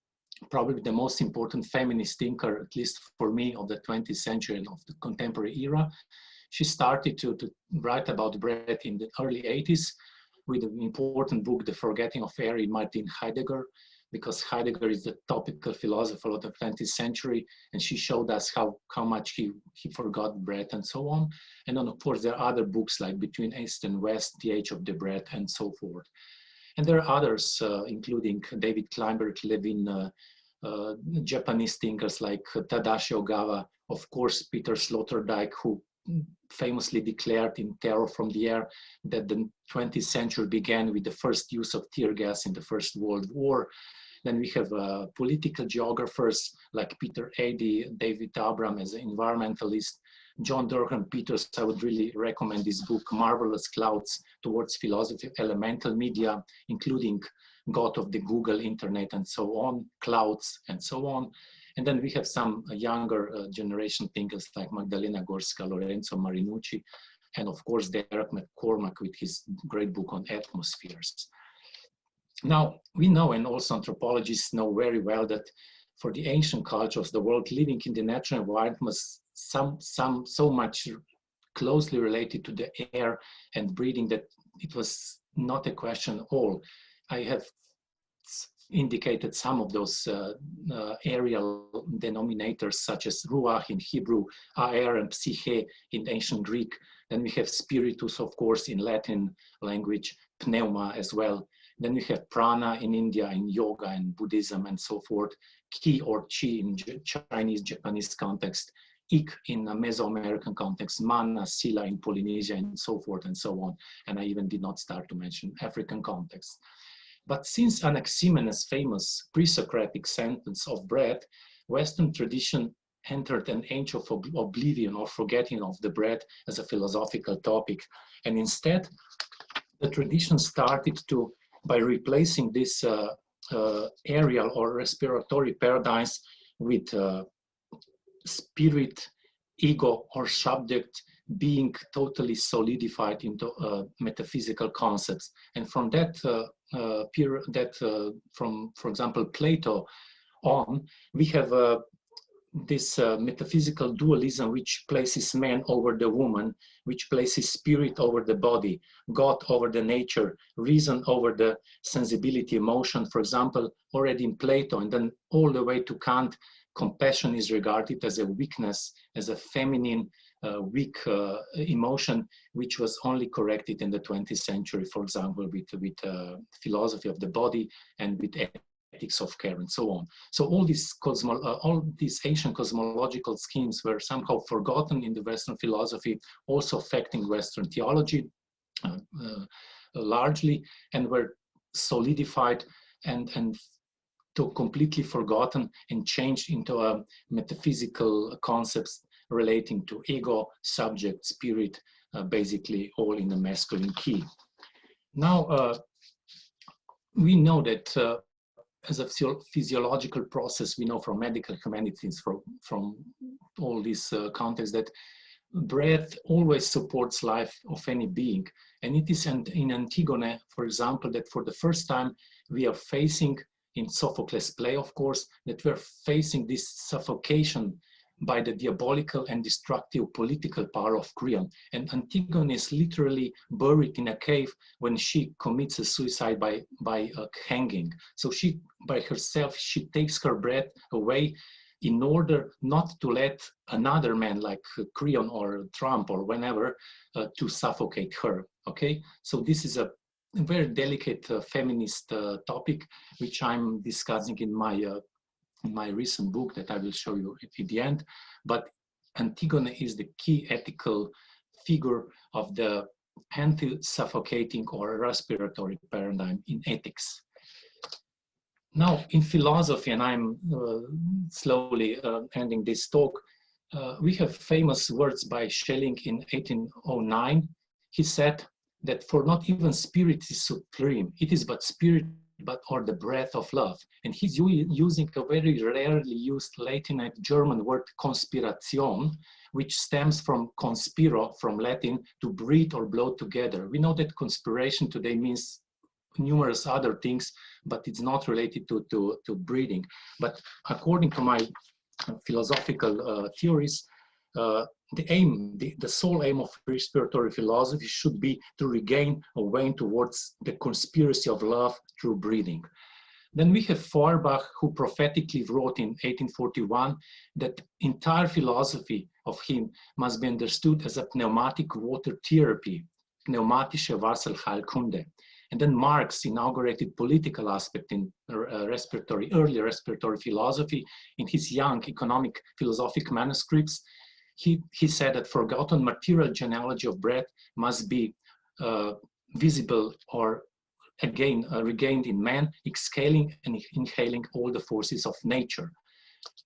probably the most important feminist thinker, at least for me, of the 20th century and of the contemporary era. She started to write about breath in the early 80s with an important book, The Forgetting of Air, in Martin Heidegger, because Heidegger is the topical philosopher of the 20th century, and she showed us how much he forgot breath and so on. And then, of course, there are other books like Between East and West, The Age of the Breath, and so forth. And there are others, including David Kleinberg, Levin, Japanese thinkers like Tadashi Ogawa, of course, Peter Sloterdijk, who famously declared in Terror from the Air that the 20th century began with the first use of tear gas in the First World War. Then we have political geographers like Peter Eddy, David Abram as an environmentalist, John Durham Peters. I would really recommend this book, Marvelous Clouds Towards Philosophy of Elemental Media, including God of the Google, Internet, and so on, clouds, and so on. And then we have some younger generation thinkers like Magdalena Gorska, Lorenzo Marinucci, and of course, Derek McCormack with his great book on atmospheres. Now, we know, and also anthropologists know very well, that for the ancient culture of the world, living in the natural environment was so much closely related to the air and breathing that it was not a question at all. I have indicated some of those aerial denominators, such as ruach in Hebrew, aer and psyche in ancient Greek. Then we have spiritus, of course, in Latin language, pneuma as well. Then we have prana in India, in yoga and Buddhism and so forth, ki or chi in Chinese, Japanese context, ik in a Mesoamerican context, mana, sila in Polynesia, and so forth and so on. And I even did not start to mention African context. But since Anaximenes' famous pre-Socratic sentence of breath, Western tradition entered an age of oblivion or forgetting of the breath as a philosophical topic. And instead, the tradition started to, by replacing this aerial or respiratory paradigms with spirit, ego, or subject being totally solidified into metaphysical concepts. And from that period, from, for example, Plato on, we have this metaphysical dualism which places man over the woman, which places spirit over the body, God over the nature, reason over the sensibility, emotion, for example, already in Plato, and then all the way to Kant, compassion is regarded as a weakness, as a feminine, weak emotion, which was only corrected in the 20th century, for example, with philosophy of the body and with ethics of care and so on. So all these ancient cosmological schemes were somehow forgotten in the Western philosophy, also affecting Western theology largely, and were solidified and completely forgotten and changed into metaphysical concepts relating to ego, subject, spirit, basically all in the masculine key. Now, we know that as a physiological process, we know from medical humanities, from all these contexts, that breath always supports life of any being. And it is in Antigone, for example, that for the first time we are facing, in Sophocles' play, of course, that we're facing this suffocation by the diabolical and destructive political power of Creon. And Antigone is literally buried in a cave when she commits a suicide by hanging. So she, by herself, she takes her breath away in order not to let another man like Creon or Trump or whenever to suffocate her, okay? So this is a very delicate feminist topic, which I'm discussing in my recent book that I will show you at the end. But Antigone is the key ethical figure of the anti-suffocating or respiratory paradigm in ethics. Now, in philosophy, and I'm slowly ending this talk, we have famous words by Schelling in 1809. He said that for not even spirit is supreme, it is but spirit, or the breath of love. And he's using a very rarely used Latinate German word, conspiration, which stems from conspiro, from Latin, to breathe or blow together. We know that conspiration today means numerous other things, but it's not related to breathing. But according to my philosophical theories, the sole aim of respiratory philosophy should be to regain a way towards the conspiracy of love through breathing. Then we have Feuerbach, who prophetically wrote in 1841 that entire philosophy of him must be understood as a pneumatic water therapy, pneumatische Wasserheilkunde. And then Marx inaugurated political aspect in early respiratory philosophy in his young economic philosophic manuscripts. He said that forgotten material genealogy of breath must be visible or again regained in man, exhaling and inhaling all the forces of nature.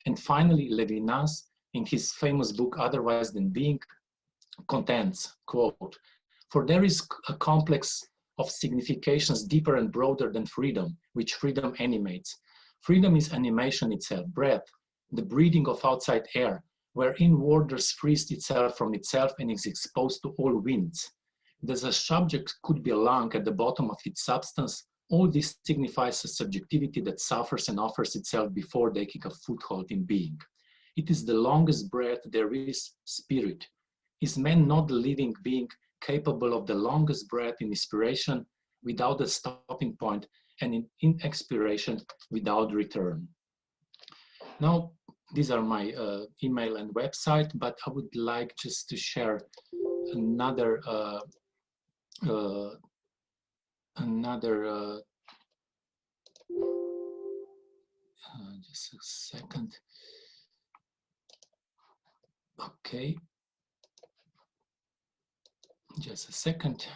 And finally, Levinas, in his famous book, Otherwise Than Being, contends, quote, "For there is a complex of significations deeper and broader than freedom, which freedom animates. Freedom is animation itself, breath, the breathing of outside air, wherein waters frees itself from itself and is exposed to all winds. Thus a subject could be a lung at the bottom of its substance. All this signifies a subjectivity that suffers and offers itself before taking a foothold in being. It is the longest breath there is, spirit. Is man not the living being capable of the longest breath in inspiration without a stopping point and in expiration without return?" Now, these are my email and website, but I would like just to share another just a second. Okay, just a second.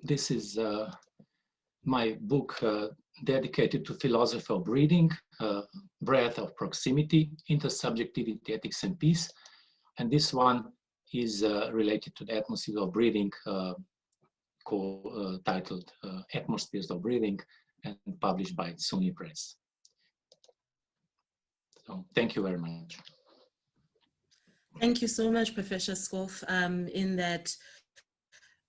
This is my book dedicated to philosophy of breathing. breadth of proximity, intersubjectivity, ethics, and peace. And this one is related to the atmosphere of breathing, titled Atmospheres of Breathing, and published by SUNY Press. So thank you very much. Thank you so much, Professor Škof, in that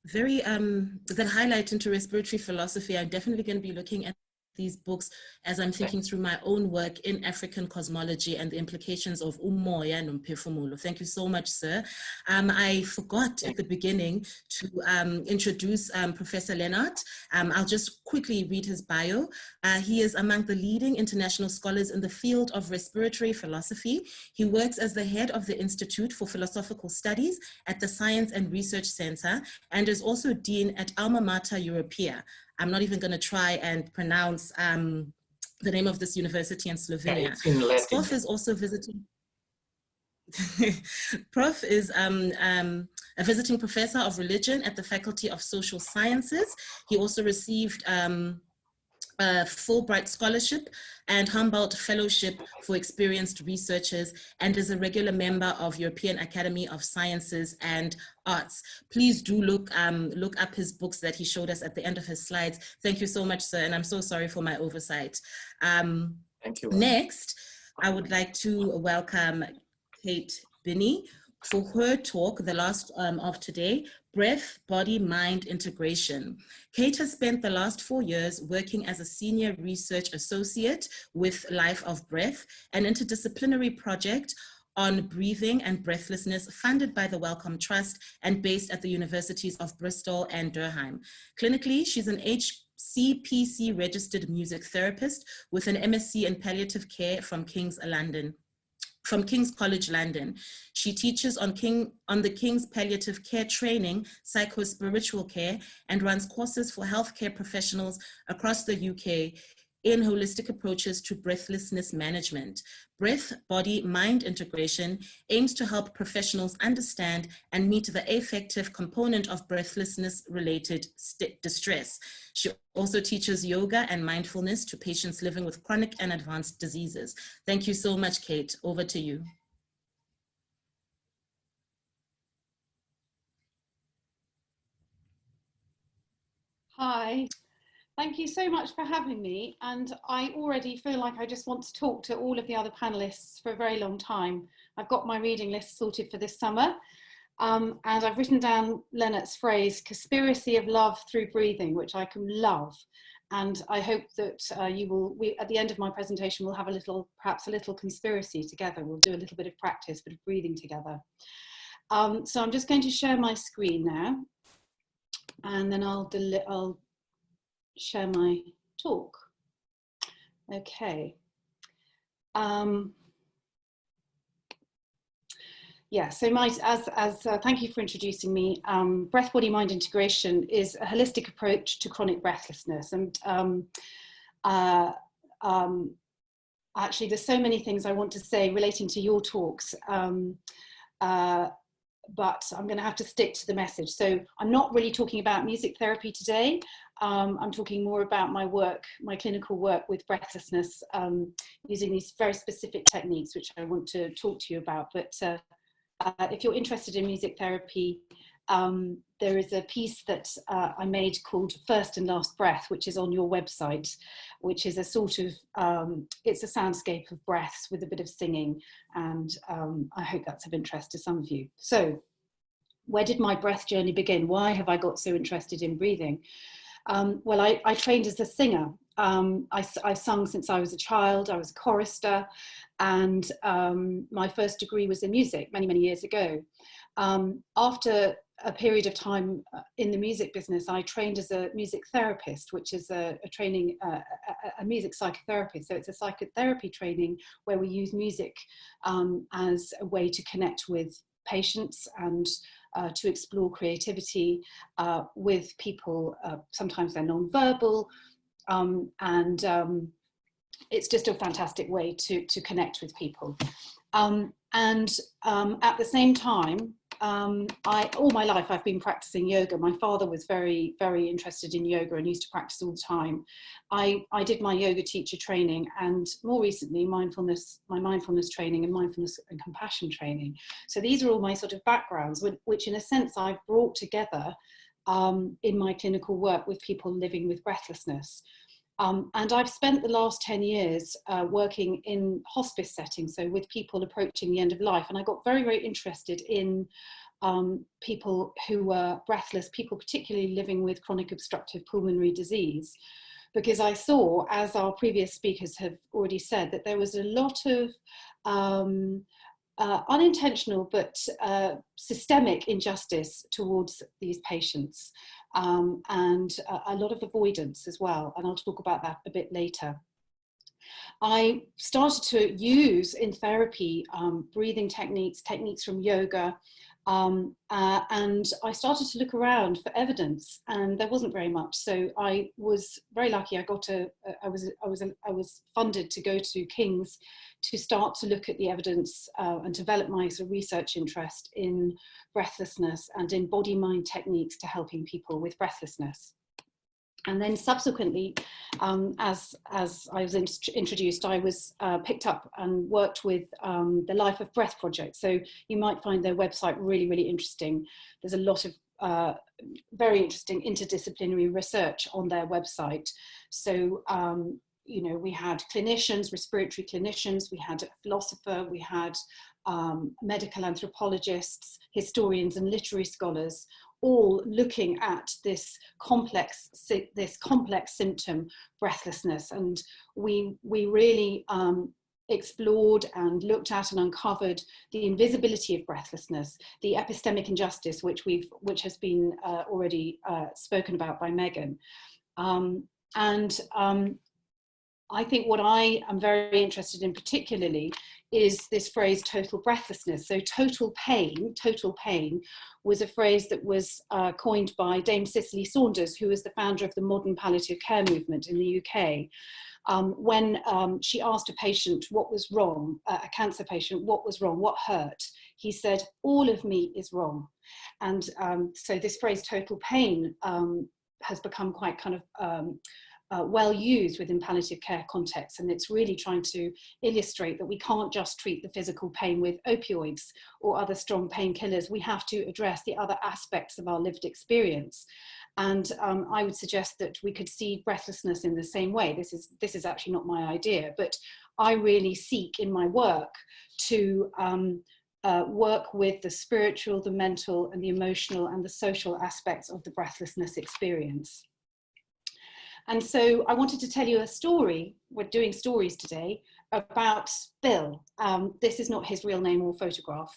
very, that highlight into respiratory philosophy. I'm definitely going to be looking at these books as I'm thinking through my own work in African cosmology and the implications of umoya nomphefumulo. Thank you so much, sir. I forgot at the beginning to introduce Professor Lenart. I'll just quickly read his bio. He is among the leading international scholars in the field of respiratory philosophy. He works as the head of the Institute for Philosophical Studies at the Science and Research Center and is also dean at Alma Mater Europaea. I'm not even going to try and pronounce the name of this university in Slovenia. Yeah, it's in Latin. Škof is also visiting. Prof is a visiting professor of religion at the Faculty of Social Sciences. He also received a Fulbright Scholarship and Humboldt Fellowship for Experienced Researchers and is a regular member of European Academy of Sciences and Arts. Please do look up his books that he showed us at the end of his slides. Thank you so much, sir, and I'm so sorry for my oversight. Thank you. Next, I would like to welcome Kate Binnie for her talk, the last of today, Breath, Body, Mind Integration. Kate has spent the last 4 years working as a senior research associate with Life of Breath, an interdisciplinary project on breathing and breathlessness funded by the Wellcome Trust and based at the universities of Bristol and Durham. Clinically, she's an HCPC registered music therapist with an MSc in palliative care from King's College London. She teaches on the King's Palliative Care Training, Psycho-Spiritual Care, and runs courses for healthcare professionals across the UK in holistic approaches to breathlessness management. Breath, Body, Mind Integration aims to help professionals understand and meet the affective component of breathlessness-related distress. She also teaches yoga and mindfulness to patients living with chronic and advanced diseases. Thank you so much, Kate. Over to you. Hi. Thank you so much for having me, and I already feel like I just want to talk to all of the other panelists for a very long time. I've got my reading list sorted for this summer, and I've written down Lenart's phrase, conspiracy of love through breathing, which I can love. And I hope that at the end of my presentation, we'll have perhaps a little conspiracy together. We'll do a little bit of practice, bit of breathing together. So I'm just going to share my screen now, and then I'll share my talk. Okay. Yeah, so thank you for introducing me. Breath, Body, Mind Integration is a holistic approach to chronic breathlessness. And actually, there's so many things I want to say relating to your talks, but I'm going to have to stick to the message. So I'm not really talking about music therapy today. I'm talking more about my work, my clinical work with breathlessness, using these very specific techniques, which I want to talk to you about. But if you're interested in music therapy, there is a piece that I made called First and Last Breath, which is on your website, which is a sort of, it's a soundscape of breaths with a bit of singing. And I hope that's of interest to some of you. So where did my breath journey begin? Why have I got so interested in breathing? Well, I trained as a singer. I've sung since I was a child. I was a chorister, and my first degree was in music many, many years ago. After a period of time in the music business, I trained as a music therapist, which is a training, a music psychotherapist. So it's a psychotherapy training where we use music as a way to connect with patients and to explore creativity with people. Sometimes they're non-verbal, and it's just a fantastic way to connect with people. And at the same time, all my life I've been practicing yoga. My father was very, very interested in yoga and used to practice all the time. I did my yoga teacher training, and more recently my mindfulness training and mindfulness and compassion training. So these are all my sort of backgrounds, which in a sense I've brought together in my clinical work with people living with breathlessness. And I've spent the last 10 years working in hospice settings, so with people approaching the end of life. And I got very, very interested in people who were breathless, people particularly living with chronic obstructive pulmonary disease, because I saw, as our previous speakers have already said, that there was a lot of unintentional but systemic injustice towards these patients. And a lot of avoidance as well, and I'll talk about that a bit later. I started to use in therapy breathing techniques from yoga, and I started to look around for evidence, and there wasn't very much. So I was very lucky. I was funded to go to King's to start to look at the evidence and develop my sort of research interest in breathlessness and in body-mind techniques to helping people with breathlessness. And then subsequently, as I was introduced, I was picked up and worked with the Life of Breath project. So you might find their website really, really interesting. There's a lot of very interesting interdisciplinary research on their website. So, you know, we had clinicians, respiratory clinicians, we had a philosopher, we had medical anthropologists, historians and literary scholars, all looking at this complex symptom, breathlessness. And we really explored and looked at and uncovered the invisibility of breathlessness, the epistemic injustice, which has been already spoken about by Megan. I think what I am very interested in particularly is this phrase total breathlessness. So total pain was a phrase that was coined by Dame Cicely Saunders, who was the founder of the modern palliative care movement in the UK. When she asked a patient what was wrong, a cancer patient, what was wrong, what hurt, he said, all of me is wrong. And so this phrase total pain has become quite kind of well used within palliative care contexts, and it's really trying to illustrate that we can't just treat the physical pain with opioids or other strong painkillers. We have to address the other aspects of our lived experience. And I would suggest that we could see breathlessness in the same way. This is actually not my idea, but I really seek in my work to work with the spiritual, the mental, and the emotional and the social aspects of the breathlessness experience. And so I wanted to tell you a story. We're doing stories today about Bill. This is not his real name or photograph.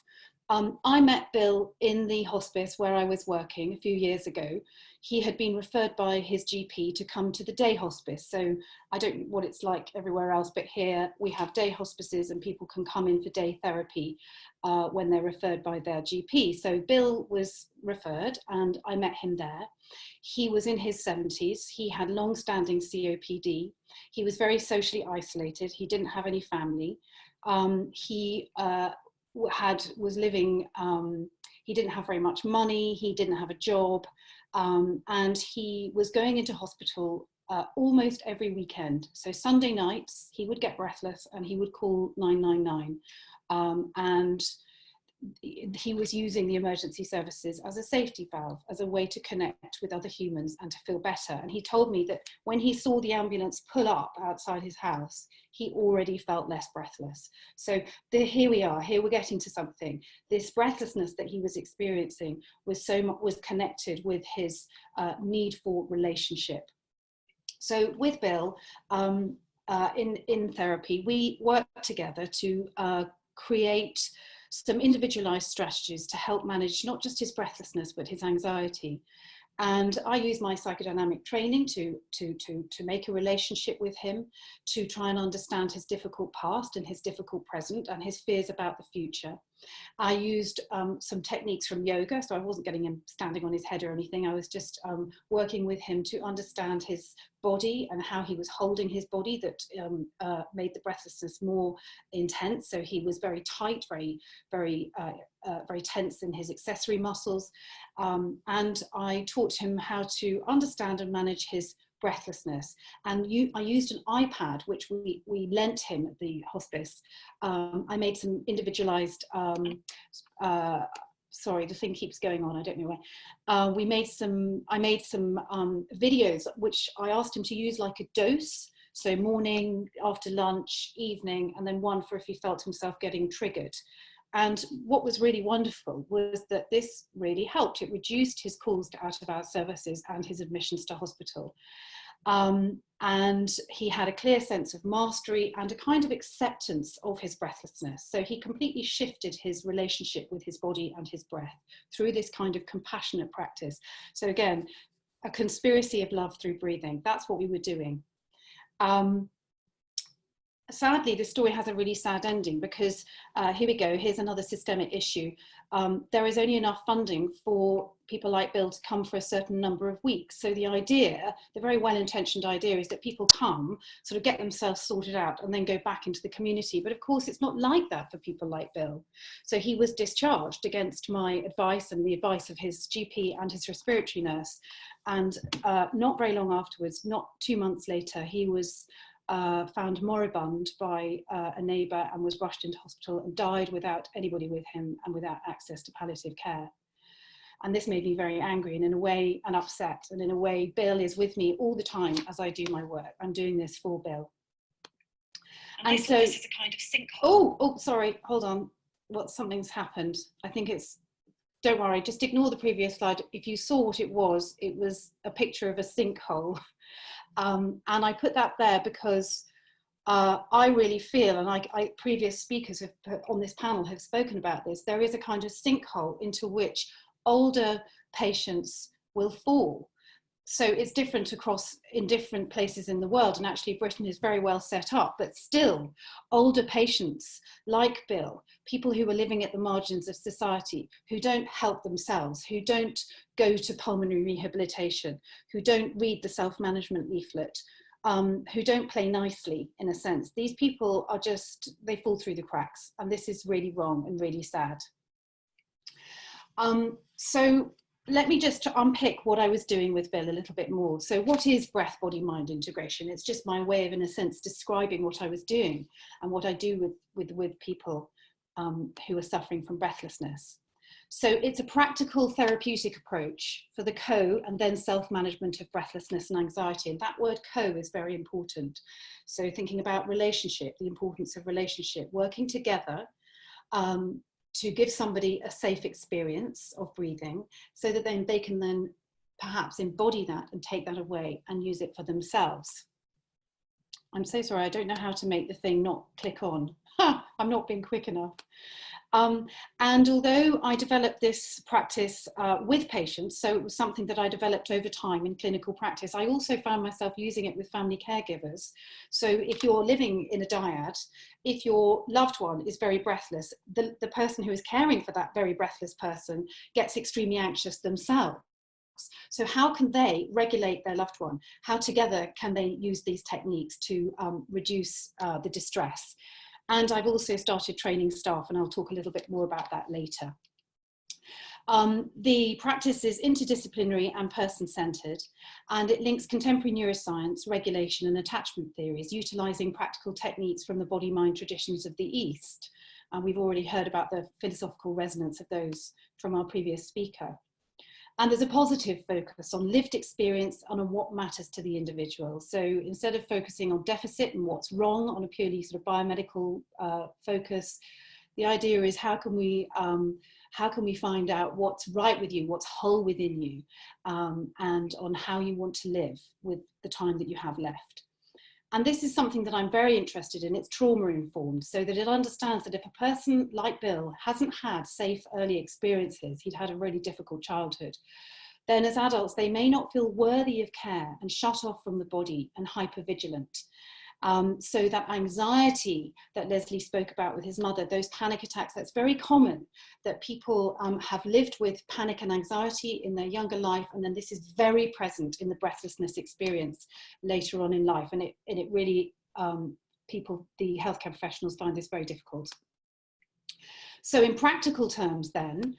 I met Bill in the hospice where I was working a few years ago. He had been referred by his GP to come to the day hospice. So I don't know what it's like everywhere else, but here we have day hospices and people can come in for day therapy when they're referred by their GP. So Bill was referred and I met him there. He was in his 70s. He had long-standing COPD. He was very socially isolated. He didn't have any family. He didn't have very much money. He didn't have a job. And he was going into hospital almost every weekend. So Sunday nights, he would get breathless and he would call 999. And he was using the emergency services as a safety valve, as a way to connect with other humans and to feel better. And he told me that when he saw the ambulance pull up outside his house, he already felt less breathless. So here we are, here we're getting to something. This breathlessness that he was experiencing was connected with his need for relationship. So with Bill, in therapy, we worked together to create some individualized strategies to help manage not just his breathlessness, but his anxiety. And I use my psychodynamic training to make a relationship with him, to try and understand his difficult past and his difficult present and his fears about the future. I used some techniques from yoga, so I wasn't getting him standing on his head or anything. I was just working with him to understand his body and how he was holding his body that made the breathlessness more intense. So he was very tight, very tense in his accessory muscles. And I taught him how to understand and manage his breathlessness. And I used an iPad, which we lent him at the hospice. I made some individualized, sorry, the thing keeps going on, I don't know why. I made some videos, which I asked him to use like a dose. So morning, after lunch, evening, and then one for if he felt himself getting triggered. And what was really wonderful was that this really helped. It reduced his calls to out-of-hours services and his admissions to hospital. And he had a clear sense of mastery and a kind of acceptance of his breathlessness. So he completely shifted his relationship with his body and his breath through this kind of compassionate practice. So again, a conspiracy of love through breathing. That's what we were doing. Sadly, this story has a really sad ending because here we go, here's another systemic issue. There is only enough funding for people like Bill to come for a certain number of weeks. So the idea, the very well-intentioned idea, is that people come, sort of get themselves sorted out and then go back into the community. But of course, it's not like that for people like Bill. So he was discharged against my advice and the advice of his GP and his respiratory nurse. And not very long afterwards, not 2 months later, he was found moribund by a neighbour and was rushed into hospital and died without anybody with him and without access to palliative care. And this made me very angry and in a way, and upset. And in a way, Bill is with me all the time as I do my work. I'm doing this for Bill. And so this is a kind of sinkhole. Oh, sorry, hold on. Something's happened. I think it's, don't worry, just ignore the previous slide. If you saw what it was a picture of a sinkhole. And I put that there because I really feel, and previous speakers on this panel have spoken about this, there is a kind of sinkhole into which older patients will fall. So it's different in different places in the world, and actually Britain is very well set up, but still older patients like Bill, people who are living at the margins of society, who don't help themselves, who don't go to pulmonary rehabilitation, who don't read the self-management leaflet, who don't play nicely in a sense. These people are they fall through the cracks, and this is really wrong and really sad. So let me just unpick what I was doing with Bill a little bit more. So what is breath, body, mind integration? It's just my way of, in a sense, describing what I was doing and what I do with people who are suffering from breathlessness. So it's a practical therapeutic approach for the and then self-management of breathlessness and anxiety. And that word is very important. So thinking about relationship, the importance of relationship, working together, to give somebody a safe experience of breathing so that then they can then perhaps embody that and take that away and use it for themselves. I'm so sorry, I don't know how to make the thing not click on. I'm not being quick enough. And although I developed this practice with patients, so it was something that I developed over time in clinical practice, I also found myself using it with family caregivers. So if you're living in a dyad, if your loved one is very breathless, the person who is caring for that very breathless person gets extremely anxious themselves. So how can they regulate their loved one? How together can they use these techniques to reduce the distress? And I've also started training staff, and I'll talk a little bit more about that later. The practice is interdisciplinary and person-centered, and it links contemporary neuroscience, regulation and attachment theories, utilizing practical techniques from the body-mind traditions of the East. And we've already heard about the philosophical resonance of those from our previous speaker. And there's a positive focus on lived experience and on what matters to the individual. So instead of focusing on deficit and what's wrong on a purely sort of biomedical focus, the idea is how can we find out what's right with you, what's whole within you, and on how you want to live with the time that you have left. And this is something that I'm very interested in. It's trauma informed, so that it understands that if a person like Bill hasn't had safe early experiences, he'd had a really difficult childhood, then as adults, they may not feel worthy of care and shut off from the body and hypervigilant. So that anxiety that Leslie spoke about with his mother, those panic attacks, that's very common, that people have lived with panic and anxiety in their younger life, and then this is very present in the breathlessness experience later on in life. And it really, the healthcare professionals find this very difficult. So in practical terms then,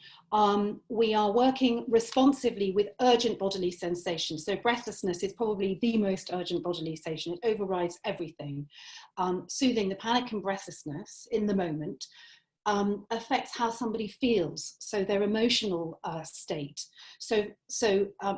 we are working responsively with urgent bodily sensations. So breathlessness is probably the most urgent bodily sensation. It overrides everything. Soothing the panic and breathlessness in the moment affects how somebody feels, so their emotional state. So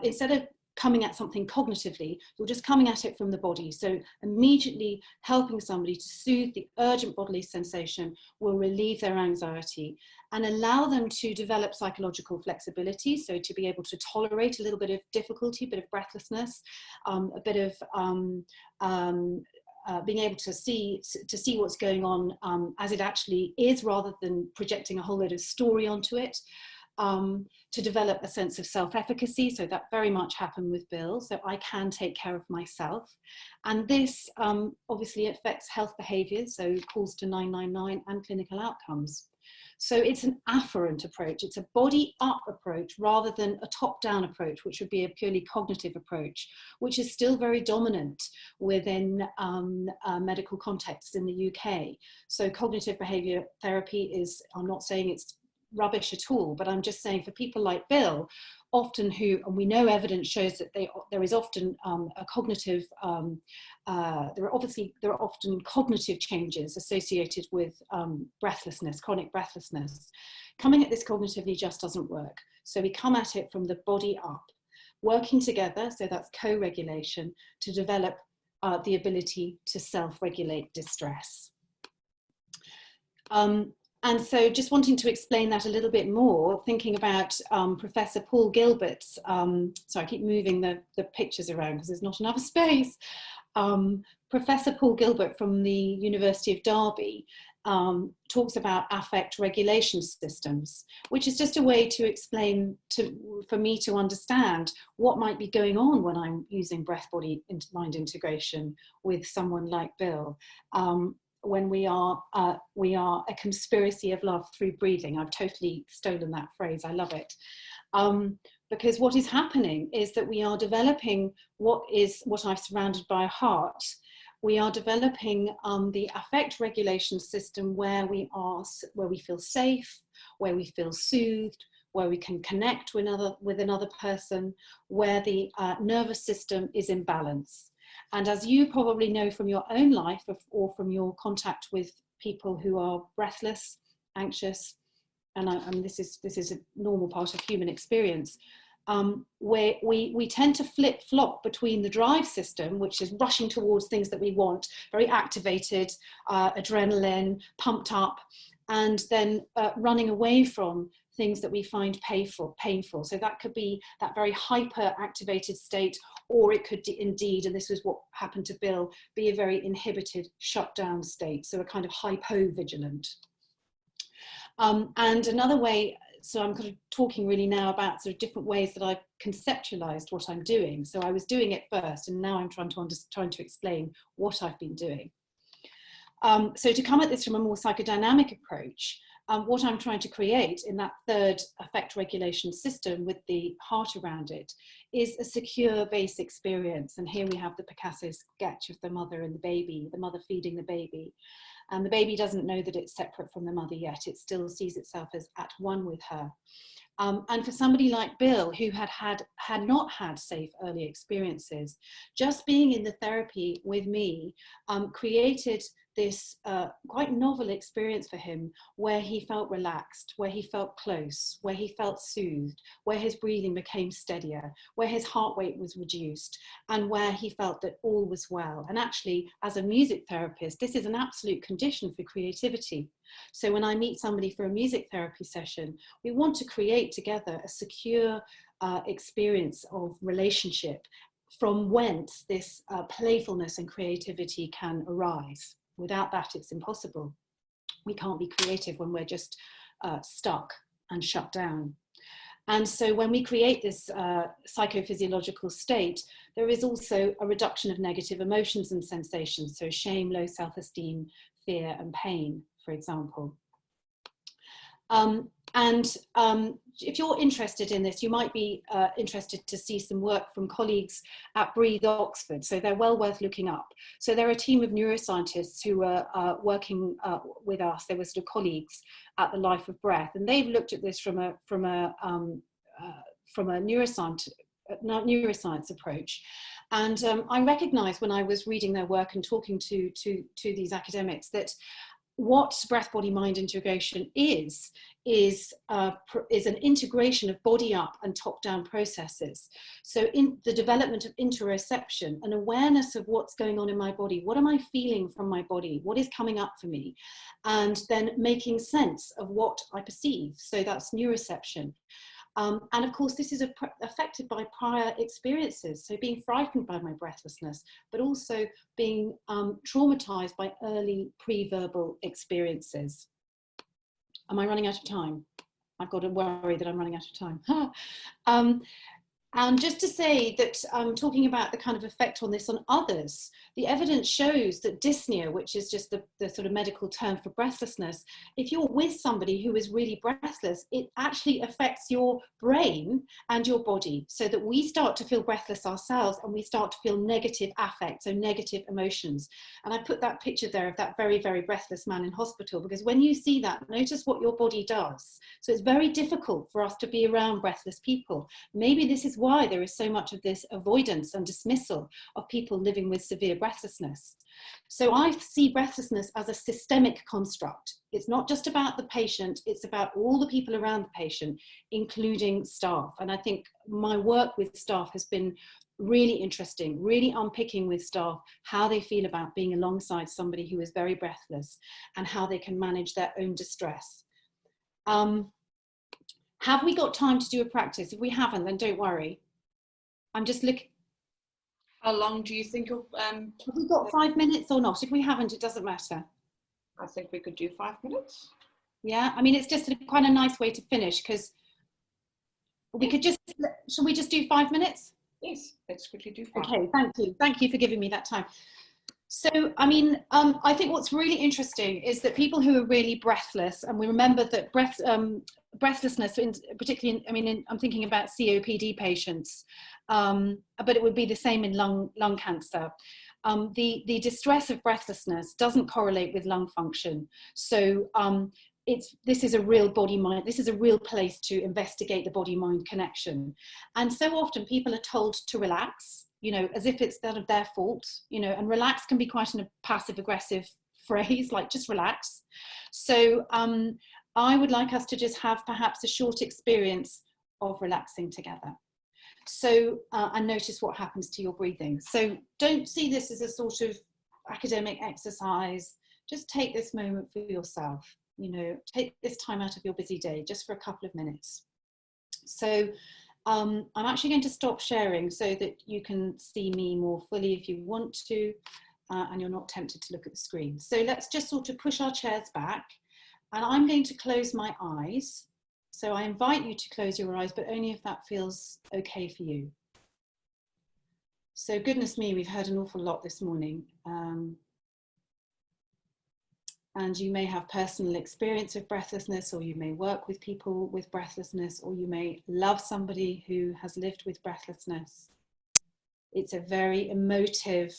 instead of coming at something cognitively, you're just coming at it from the body. So immediately helping somebody to soothe the urgent bodily sensation will relieve their anxiety and allow them to develop psychological flexibility. So to be able to tolerate a little bit of difficulty, a bit of breathlessness, a bit of being able to see what's going on as it actually is, rather than projecting a whole load of story onto it. To develop a sense of self-efficacy. So that very much happened with Bill. So I can take care of myself. And this obviously affects health behaviours, so calls to 999 and clinical outcomes. So it's an afferent approach. It's a body-up approach rather than a top-down approach, which would be a purely cognitive approach, which is still very dominant within medical contexts in the UK. So cognitive behaviour therapy is, I'm not saying it's rubbish at all, but I'm just saying for people like Bill, often who, and we know evidence shows that there is often a cognitive, there are often cognitive changes associated with breathlessness, chronic breathlessness. Coming at this cognitively just doesn't work. So we come at it from the body up, working together, so that's co-regulation, to develop the ability to self-regulate distress. And so just wanting to explain that a little bit more, thinking about Professor Paul Gilbert's, sorry, I keep moving the pictures around because there's not enough space. Professor Paul Gilbert from the University of Derby talks about affect regulation systems, which is just a way to explain, for me to understand what might be going on when I'm using breath-body mind integration with someone like Bill. When we are a conspiracy of love through breathing. I've totally stolen that phrase, I love it. Because what is happening is that we are developing what I've surrounded by a heart. We are developing the affect regulation system where we feel safe, where we feel soothed, where we can connect with another person, where the nervous system is in balance. And as you probably know from your own life or from your contact with people who are breathless, anxious, and this is a normal part of human experience, where we tend to flip-flop between the drive system, which is rushing towards things that we want, very activated, adrenaline, pumped up, and then running away from things that we find painful. So that could be that very hyper-activated state, or it could indeed, and this was what happened to Bill, be a very inhibited, shut-down state, so a kind of hypo-vigilant. And another way, so I'm kind of talking really now about sort of different ways that I've conceptualized what I'm doing. So I was doing it first, and now I'm trying to explain what I've been doing. So to come at this from a more psychodynamic approach, what I'm trying to create in that third affect regulation system with the heart around it is a secure base experience. And here we have the Picasso sketch of the mother and the baby, the mother feeding the baby. And the baby doesn't know that it's separate from the mother yet. It still sees itself as at one with her. And for somebody like Bill, who had not had safe early experiences, just being in the therapy with me created this quite novel experience for him, where he felt relaxed, where he felt close, where he felt soothed, where his breathing became steadier, where his heart rate was reduced, and where he felt that all was well. And actually, as a music therapist, this is an absolute condition for creativity. So when I meet somebody for a music therapy session, we want to create together a secure experience of relationship from whence this playfulness and creativity can arise. Without that, it's impossible. We can't be creative when we're just stuck and shut down. And so when we create this psychophysiological state, there is also a reduction of negative emotions and sensations. So shame, low self-esteem, fear, and pain, for example. If you're interested in this, you might be interested to see some work from colleagues at Breathe Oxford. So they're well worth looking up. So they're a team of neuroscientists who were working with us. They were sort of colleagues at the Life of Breath, and they've looked at this from a neuroscience approach. And I recognized when I was reading their work and talking to these academics that what breath-body-mind integration is an integration of body-up and top-down processes. So in the development of interoception, an awareness of what's going on in my body, what am I feeling from my body, what is coming up for me, and then making sense of what I perceive. So that's neuroception. And of course, this is affected by prior experiences. So being frightened by my breathlessness, but also being traumatized by early pre-verbal experiences. Am I running out of time? I've got to worry that I'm running out of time. And just to say that talking about the kind of effect on this on others, the evidence shows that dyspnea, which is just the sort of medical term for breathlessness, if you're with somebody who is really breathless, it actually affects your brain and your body, so that we start to feel breathless ourselves and we start to feel negative affect, so negative emotions. And I put that picture there of that very, very breathless man in hospital, because when you see that, notice what your body does. So it's very difficult for us to be around breathless people. Maybe this is why there is so much of this avoidance and dismissal of people living with severe breathlessness. So I see breathlessness as a systemic construct. It's not just about the patient, it's about all the people around the patient, including staff. And I think my work with staff has been really interesting, really unpicking with staff how they feel about being alongside somebody who is very breathless and how they can manage their own distress. Have we got time to do a practice? If we haven't, then don't worry. I'm just looking. How long do you think of? Have we got 5 minutes or not? If we haven't, it doesn't matter. I think we could do 5 minutes. Yeah, I mean, it's just quite a nice way to finish, because we could just, shall we just do 5 minutes? Yes, let's quickly do 5. Okay, thank you. Thank you for giving me that time. So, I mean, I think what's really interesting is that people who are really breathless, and we remember that breathlessness, particularly, I'm thinking about COPD patients, but it would be the same in lung cancer. The distress of breathlessness doesn't correlate with lung function. So this is a real body-mind, this is a real place to investigate the body-mind connection. And so often people are told to relax, you know, as if it's that of their fault, you know, and relax can be quite a passive-aggressive phrase, like just relax. So I would like us to just have perhaps a short experience of relaxing together. So, and notice what happens to your breathing. So don't see this as a sort of academic exercise. Just take this moment for yourself, you know, take this time out of your busy day, just for a couple of minutes. So I'm actually going to stop sharing so that you can see me more fully if you want to, and you're not tempted to look at the screen. So let's just sort of push our chairs back, and I'm going to close my eyes. So I invite you to close your eyes, but only if that feels okay for you. So goodness me, we've heard an awful lot this morning. And you may have personal experience of breathlessness, or you may work with people with breathlessness, or you may love somebody who has lived with breathlessness. It's a very emotive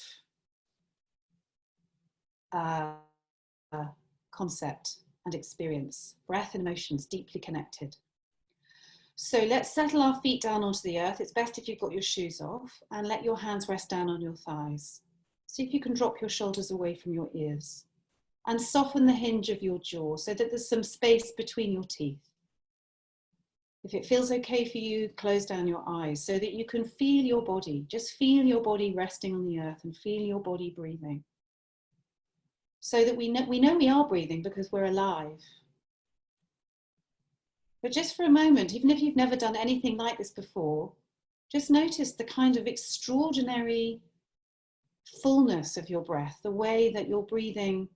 concept and experience. Breath and emotions deeply connected. So let's settle our feet down onto the earth. It's best if you've got your shoes off, and let your hands rest down on your thighs. See if you can drop your shoulders away from your ears. And soften the hinge of your jaw so that there's some space between your teeth. If it feels okay for you, close down your eyes so that you can feel your body. Just feel your body resting on the earth and feel your body breathing. So that we know we are breathing because we're alive. But just for a moment, even if you've never done anything like this before, just notice the kind of extraordinary fullness of your breath, the way that your breathing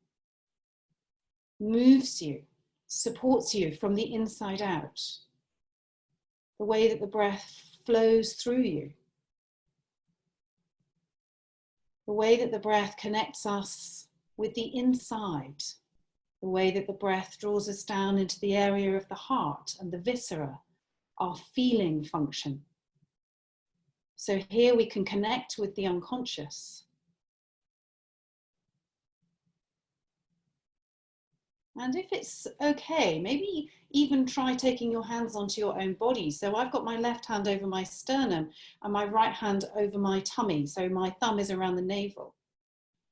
moves you, supports you from the inside out. the way that the breath flows through you, the way that the breath connects us with the inside, the way that the breath draws us down into the area of the heart and the viscera, our feeling function. So here we can connect with the unconscious. And if it's okay, maybe even try taking your hands onto your own body. So I've got my left hand over my sternum and my right hand over my tummy. So my thumb is around the navel.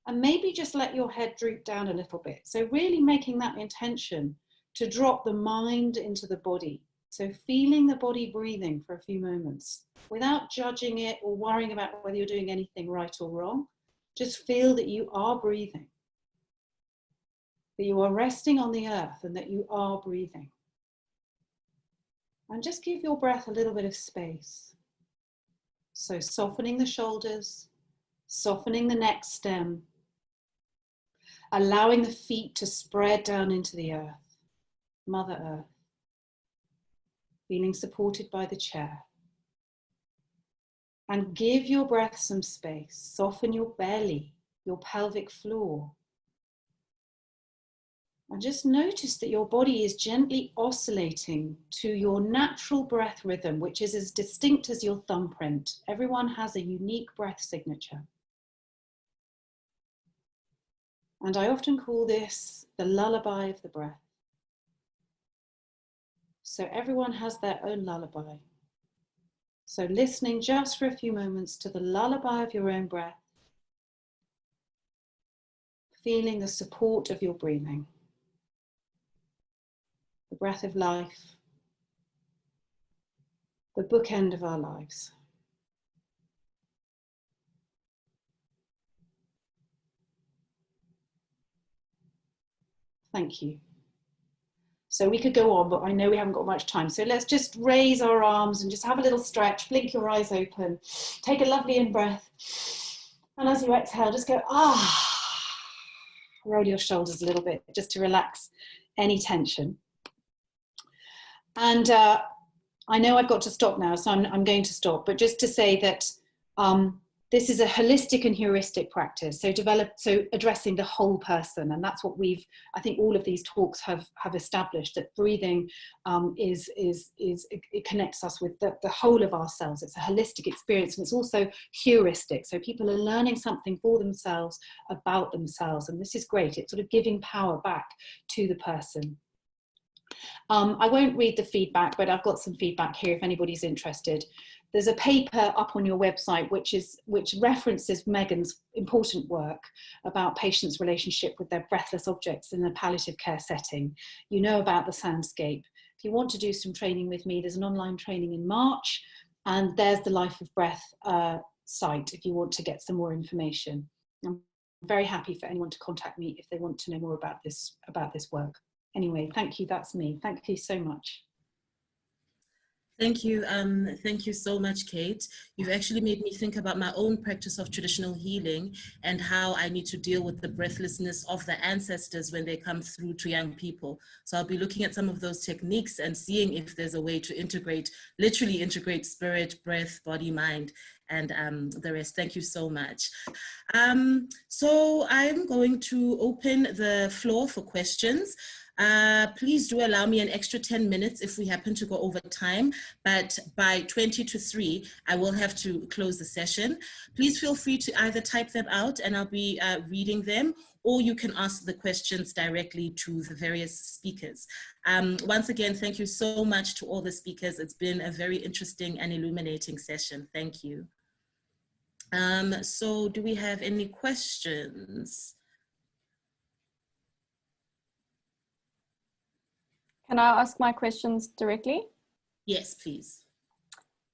And maybe just let your head droop down a little bit. So really making that intention to drop the mind into the body. So feeling the body breathing for a few moments without judging it or worrying about whether you're doing anything right or wrong. Just feel that you are breathing, that you are resting on the earth and that you are breathing. And just give your breath a little bit of space. So softening the shoulders, softening the neck stem, allowing the feet to spread down into the earth, Mother Earth, feeling supported by the chair. And give your breath some space. Soften your belly, your pelvic floor. And just notice that your body is gently oscillating to your natural breath rhythm, which is as distinct as your thumbprint. Everyone has a unique breath signature. And I often call this the lullaby of the breath. So everyone has their own lullaby. So listening just for a few moments to the lullaby of your own breath, feeling the support of your breathing. The breath of life, the bookend of our lives. Thank you. So we could go on, but I know we haven't got much time. So let's just raise our arms and just have a little stretch, blink your eyes open, take a lovely in-breath. And as you exhale, just go, ah, roll your shoulders a little bit just to relax any tension. And I know I've got to stop now, so I'm going to stop, but just to say that this is a holistic and heuristic practice, so addressing the whole person, and that's what I think all of these talks have established, that breathing it connects us with the whole of ourselves. It's a holistic experience, and it's also heuristic, so people are learning something for themselves about themselves, and this is great. It's sort of giving power back to the person. I won't read the feedback, but I've got some feedback here if anybody's interested. There's a paper up on your website which references Megan's important work about patients' relationship with their breathless objects in a palliative care setting. You know about the soundscape. If you want to do some training with me, there's an online training in March, and there's the Life of Breath site if you want to get some more information. I'm very happy for anyone to contact me if they want to know more about this work. Anyway, thank you, that's me. Thank you so much. Thank you so much, Kate. You've actually made me think about my own practice of traditional healing and how I need to deal with the breathlessness of the ancestors when they come through to young people. So I'll be looking at some of those techniques and seeing if there's a way to literally integrate spirit, breath, body, mind, and the rest. Thank you so much. So I'm going to open the floor for questions. Please do allow me an extra 10 minutes if we happen to go over time, but by 20 to 3, I will have to close the session. Please feel free to either type them out and I'll be reading them, or you can ask the questions directly to the various speakers. Once again, thank you so much to all the speakers. It's been a very interesting and illuminating session. Thank you. So do we have any questions? Can I ask my questions directly? Yes, please.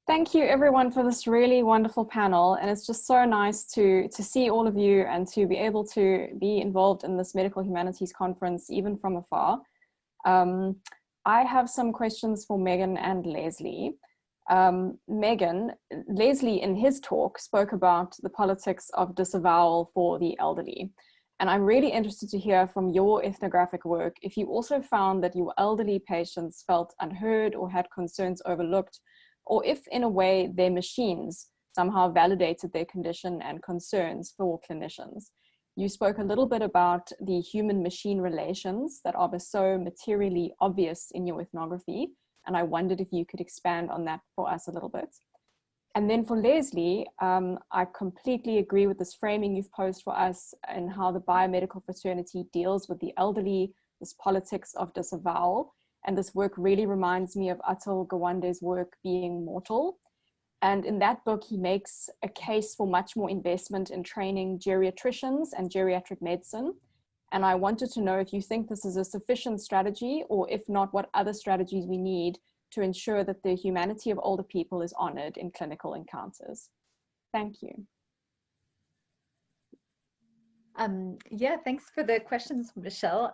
Thank you everyone for this really wonderful panel. And it's just so nice to see all of you and to be able to be involved in this Medical Humanities Conference, even from afar. I have some questions for Megan and Leslie. Leslie in his talk spoke about the politics of disavowal for the elderly. And I'm really interested to hear from your ethnographic work if you also found that your elderly patients felt unheard or had concerns overlooked or if in a way their machines somehow validated their condition and concerns for clinicians. You spoke a little bit about the human-machine relations that are so materially obvious in your ethnography, and I wondered if you could expand on that for us a little bit. And then for Leslie, I completely agree with this framing you've posed for us and how the biomedical fraternity deals with the elderly, this politics of disavowal. And this work really reminds me of Atul Gawande's work, Being Mortal. And in that book, he makes a case for much more investment in training geriatricians and geriatric medicine. And I wanted to know if you think this is a sufficient strategy, or if not, what other strategies we need to ensure that the humanity of older people is honored in clinical encounters. Thank you. Yeah, thanks for the questions, Michelle.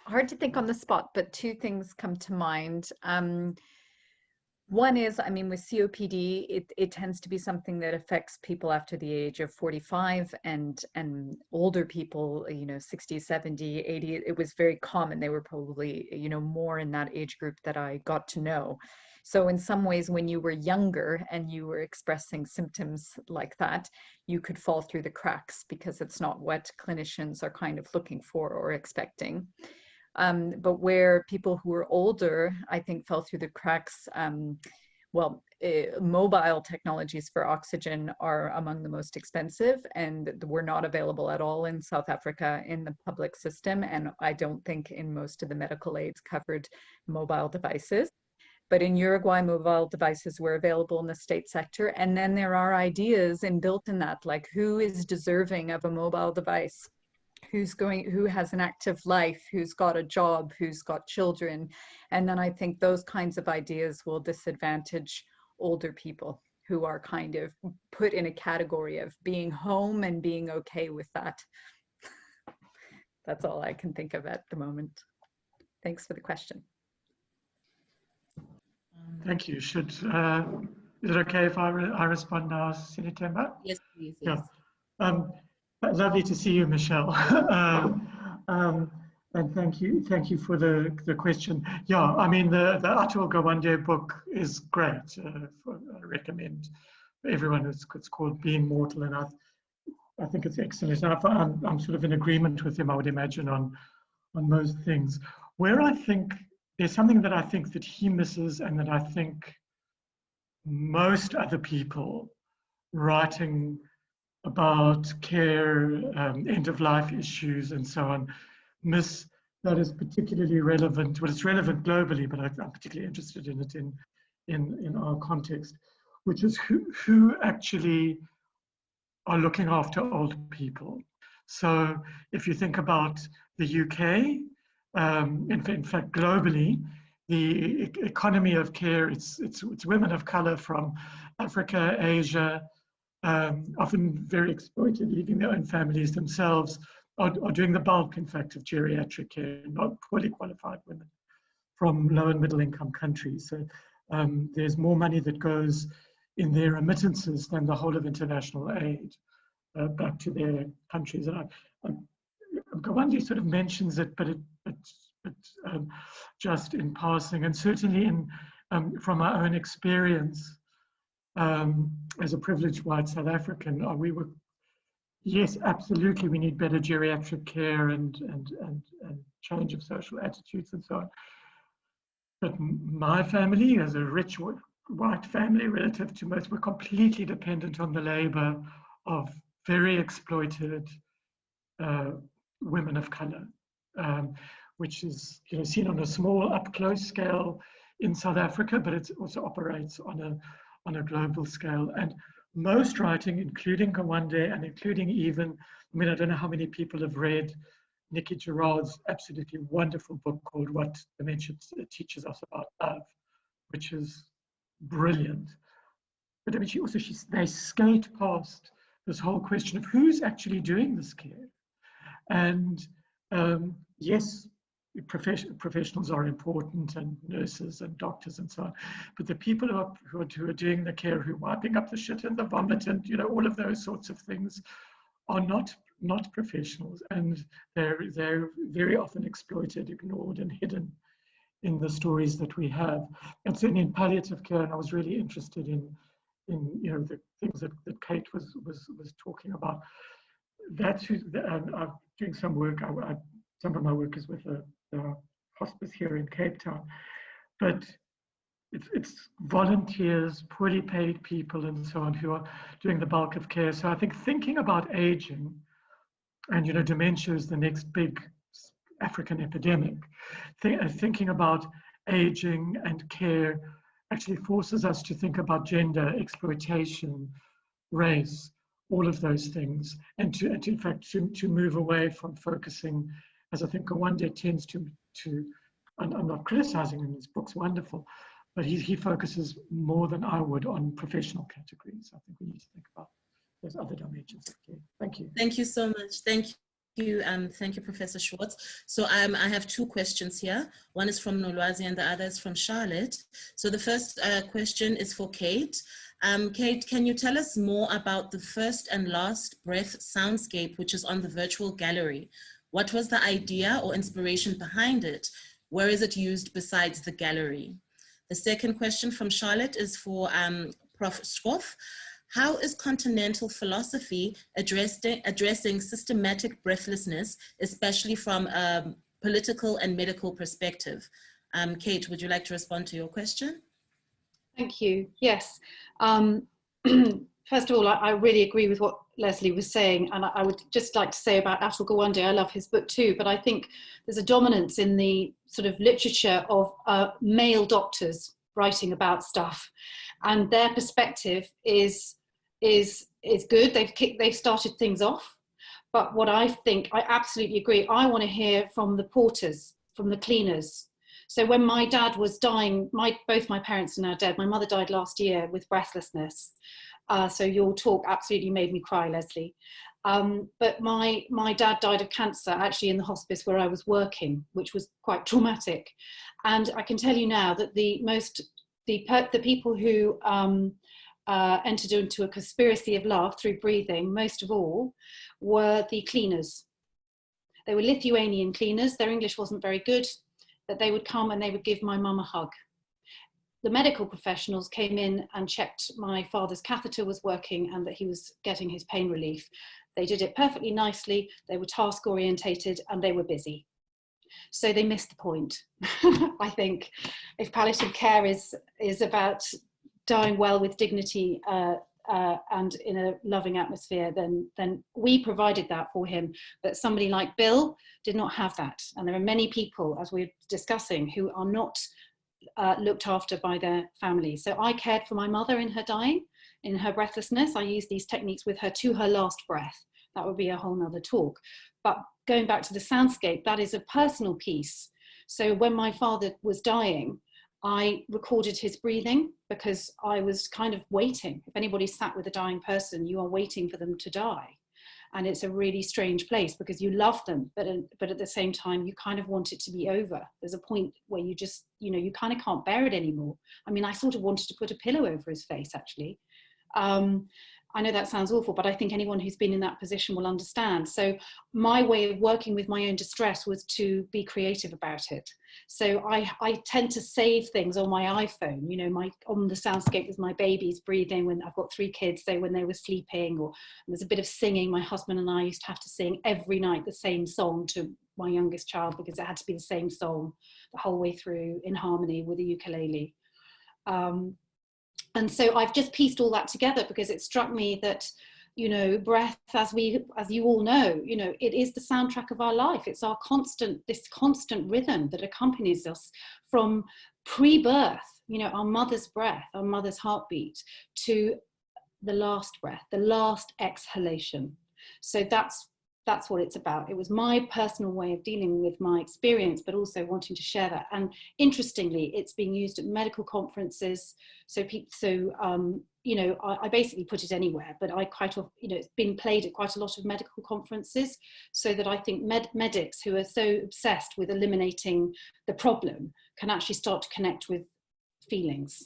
Hard to think on the spot, but two things come to mind. One is, I mean, with COPD, it tends to be something that affects people after the age of 45 and older people, you know, 60, 70, 80. It was very common. They were probably, you know, more in that age group that I got to know. So in some ways, when you were younger and you were expressing symptoms like that, you could fall through the cracks because it's not what clinicians are kind of looking for or expecting. But where people who were older, I think, fell through the cracks, mobile technologies for oxygen are among the most expensive and were not available at all in South Africa in the public system. And I don't think in most of the medical aids covered mobile devices. But in Uruguay, mobile devices were available in the state sector. And then there are ideas inbuilt in that, like who is deserving of a mobile device? Who has an active life, who's got a job, who's got children. And then I think those kinds of ideas will disadvantage older people who are kind of put in a category of being home and being okay with that. That's all I can think of at the moment. Thanks for the question. Thank you. Is it okay if I respond now, Sinitemba? Yes, please. Yes. Yeah. Lovely to see you, Michelle. And thank you for the question. Yeah, I mean, the Atul Gawande book is great. I recommend everyone. It's called Being Mortal, and I think it's excellent. And I'm sort of in agreement with him, I would imagine, on most things. Where I think there's something that I think that he misses, and that I think most other people writing about care, end-of-life issues, and so on, miss that is particularly relevant. Well, it's relevant globally, but I'm particularly interested in it in our context, which is who actually are looking after old people. So if you think about the UK, in fact, globally, the economy of care, it's women of color from Africa, Asia, often very exploited, leaving their own families themselves, are doing the bulk, in fact, of geriatric care, not poorly qualified women from low and middle income countries. So there's more money that goes in their remittances than the whole of international aid back to their countries. And Gawande sort of mentions it, but it's just in passing, and certainly from our own experience, as a privileged white South African, we were, yes, absolutely, we need better geriatric care and change of social attitudes and so on. But my family, as a rich white family relative to most, were completely dependent on the labor of very exploited women of color, which is, you know, seen on a small up-close scale in South Africa, but it also operates on a global scale. And most writing, including Gawande and including even, I mean, I don't know how many people have read Nikki Gerard's absolutely wonderful book called What Dementia Teaches Us About Love, which is brilliant. But I mean, they skate past this whole question of who's actually doing this care. And yes, professionals are important, and nurses and doctors and so on, but the people who are doing the care, who are wiping up the shit and the vomit and, you know, all of those sorts of things, are not professionals, and they're very often exploited, ignored, and hidden in the stories that we have. And certainly in palliative care, and I was really interested in you know, the things that Kate was talking about. That's who, and I'm doing some work. Some of my work is with the hospice here in Cape Town, but it's volunteers, poorly paid people, and so on, who are doing the bulk of care. So I think thinking about aging, and you know, dementia is the next big African epidemic. Thinking about aging and care actually forces us to think about gender, exploitation, race, all of those things, and to in fact to move away from focusing, as I think Kawande tends to. I'm not criticizing him; his book's wonderful, but he focuses more than I would on professional categories. I think we need to think about those other dimensions of care. Thank you. Thank you so much. Thank you, Professor Schwartz. So I have two questions here. One is from Nolwazi and the other is from Charlotte. So the first question is for Kate. Kate, can you tell us more about the first and last breath soundscape, which is on the virtual gallery? What was the idea or inspiration behind it? Where is it used besides the gallery? The second question from Charlotte is for Prof. Škof. How is continental philosophy addressing systematic breathlessness, especially from a political and medical perspective? Kate, would you like to respond to your question? Thank you. Yes. First of all, I really agree with what Leslie was saying, and I would just like to say about Atul Gawande, I love his book too, but I think there's a dominance in the sort of literature of male doctors writing about stuff, and their perspective is good. They've started things off, but what I think, I absolutely agree. I want to hear from the porters, from the cleaners. So when my dad was dying, both my parents are now dead. My mother died last year with breathlessness. So your talk absolutely made me cry, Leslie. But my dad died of cancer actually in the hospice where I was working, which was quite traumatic. And I can tell you now that the people who entered into a conspiracy of love through breathing, most of all, were the cleaners. They were Lithuanian cleaners. Their English wasn't very good, but they would come and they would give my mum a hug. The medical professionals came in and checked my father's catheter was working and that he was getting his pain relief. They did it perfectly nicely. They were task orientated and they were busy. So they missed the point. I think if palliative care is about dying well with dignity and in a loving atmosphere, then we provided that for him. But somebody like Bill did not have that. And there are many people, as we're discussing, who are not looked after by their family. So I cared for my mother in her dying, in her breathlessness. I used these techniques with her to her last breath. That would be a whole nother talk. But going back to the soundscape, that is a personal piece. So when my father was dying, I recorded his breathing because I was kind of waiting. If anybody sat with a dying person, you are waiting for them to die. And it's a really strange place because you love them, but at the same time, you kind of want it to be over. There's a point where you just, you kind of can't bear it anymore. I mean, I sort of wanted to put a pillow over his face, actually. I know that sounds awful, but I think anyone who's been in that position will understand. So my way of working with my own distress was to be creative about it. So I tend to save things on my iPhone, on the soundscape with my babies breathing when I've got 3 kids, so when they were sleeping, or there's a bit of singing. My husband and I used to have to sing every night the same song to my youngest child because it had to be the same song the whole way through in harmony with the ukulele. And so I've just pieced all that together because it struck me that, breath, as you all know, it is the soundtrack of our life. It's this constant rhythm that accompanies us from pre-birth, our mother's breath, our mother's heartbeat, to the last breath, the last exhalation. So that's what it's about. It was my personal way of dealing with my experience, but also wanting to share that. And interestingly, it's being used at medical conferences. So I basically put it anywhere, but I quite often, it's been played at quite a lot of medical conferences, so that I think medics who are so obsessed with eliminating the problem can actually start to connect with feelings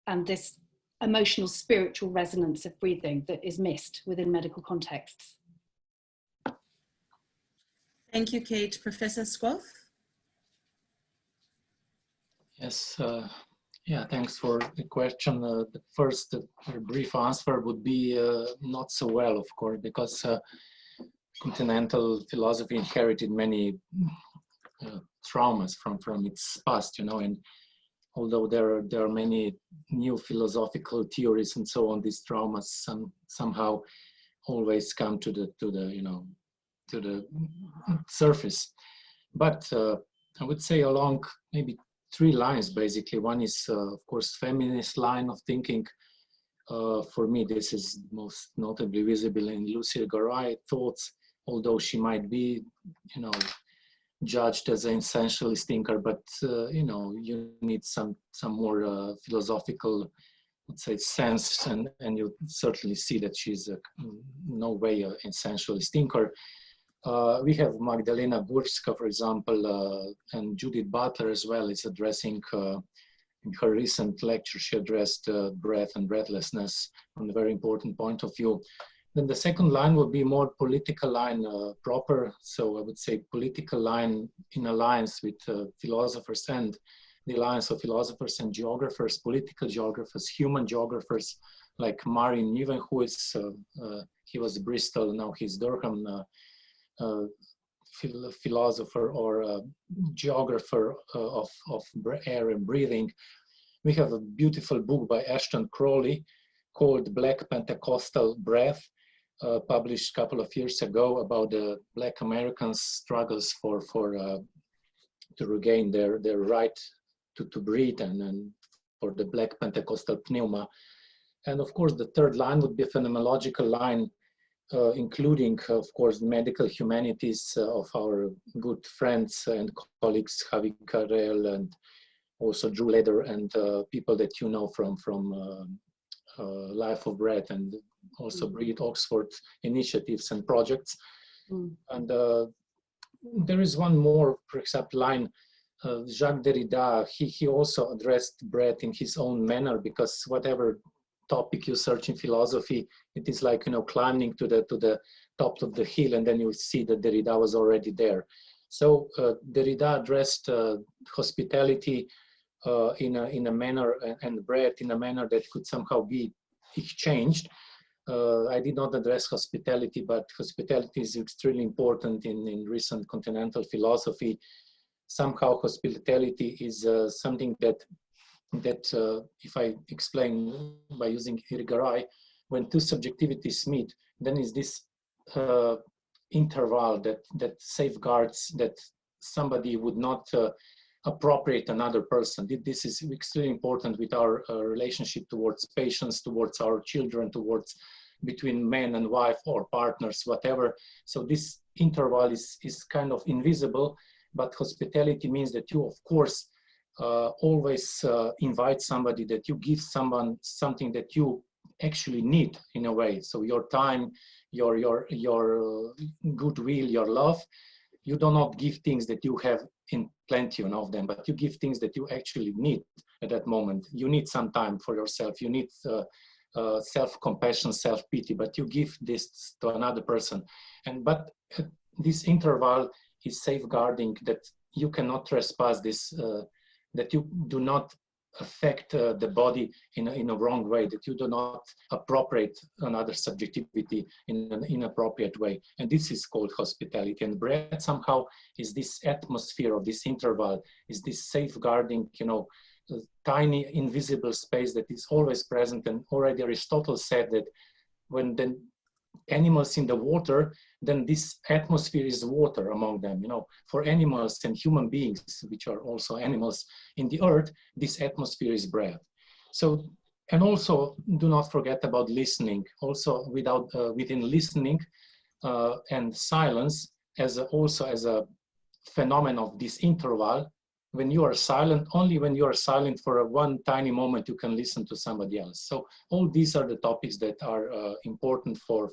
and this emotional, spiritual resonance of breathing that is missed within medical contexts. Thank you, Kate. Professor Škof? Yes, yeah, thanks for the question. The first brief answer would be not so well, of course, because continental philosophy inherited many traumas from its past, you know, and although there are many new philosophical theories and so on, these traumas somehow always come to the you know, to the surface. But I would say along maybe three lines basically. One is of course feminist line of thinking. For me, this is most notably visible in Lucille Garay thoughts, although she might be, you know, judged as an essentialist thinker, but you know, you need some more philosophical, let's say, sense, and you certainly see that she's no way an essentialist thinker. We have Magdalena Górska, for example, and Judith Butler as well is addressing, in her recent lecture, she addressed breath and breathlessness from a very important point of view. Then the second line would be more political line proper. So I would say political line in alliance with philosophers and the alliance of philosophers and geographers, political geographers, human geographers, like Martin Nieuwenhuis. He was Bristol, now he's Durham. Philosopher or geographer of air and breathing. We have a beautiful book by Ashton Crowley called Black Pentecostal Breath, published a couple of years ago, about the Black Americans' struggles to regain their right to breathe, and for the Black Pentecostal pneuma. And of course, the third line would be a phenomenological line, including, of course, medical humanities of our good friends and colleagues, Javi Carrel and also Drew Leder, and people that you know from Life of Breath and also Breathe Oxford initiatives and projects. And there is one more, for example, line, Jacques Derrida, he also addressed breath in his own manner, because whatever topic you search in philosophy, it is like, you know, climbing to the top of the hill, and then you see that Derrida was already there. So Derrida addressed hospitality in a manner, and breath in a manner that could somehow be exchanged. I did not address hospitality, but hospitality is extremely important in recent continental philosophy. Somehow hospitality is something that if I explain by using Garay, when two subjectivities meet, then is this interval that safeguards that somebody would not appropriate another person. This is extremely important with our relationship towards patients, towards our children, towards between man and wife or partners, whatever. So this interval is kind of invisible, but hospitality means that you, of course, always invite somebody, that you give someone something that you actually need in a way. So your time, your goodwill, your love, you do not give things that you have in plenty of them, but you give things that you actually need at that moment. You need some time for yourself. You need self-compassion, self-pity, but you give this to another person. But this interval is safeguarding that you cannot trespass this, that you do not affect the body in a wrong way, that you do not appropriate another subjectivity in an inappropriate way. And this is called hospitality. And breath somehow is this atmosphere of this interval, is this safeguarding, tiny invisible space that is always present. And already Aristotle said that when the animals in the water, then this atmosphere is water among them. For animals and human beings, which are also animals in the earth, this atmosphere is breath. So, and also do not forget about listening. Also within listening and silence, also as a phenomenon of this interval, when you are silent, only when you are silent for one tiny moment, you can listen to somebody else. So all these are the topics that are important for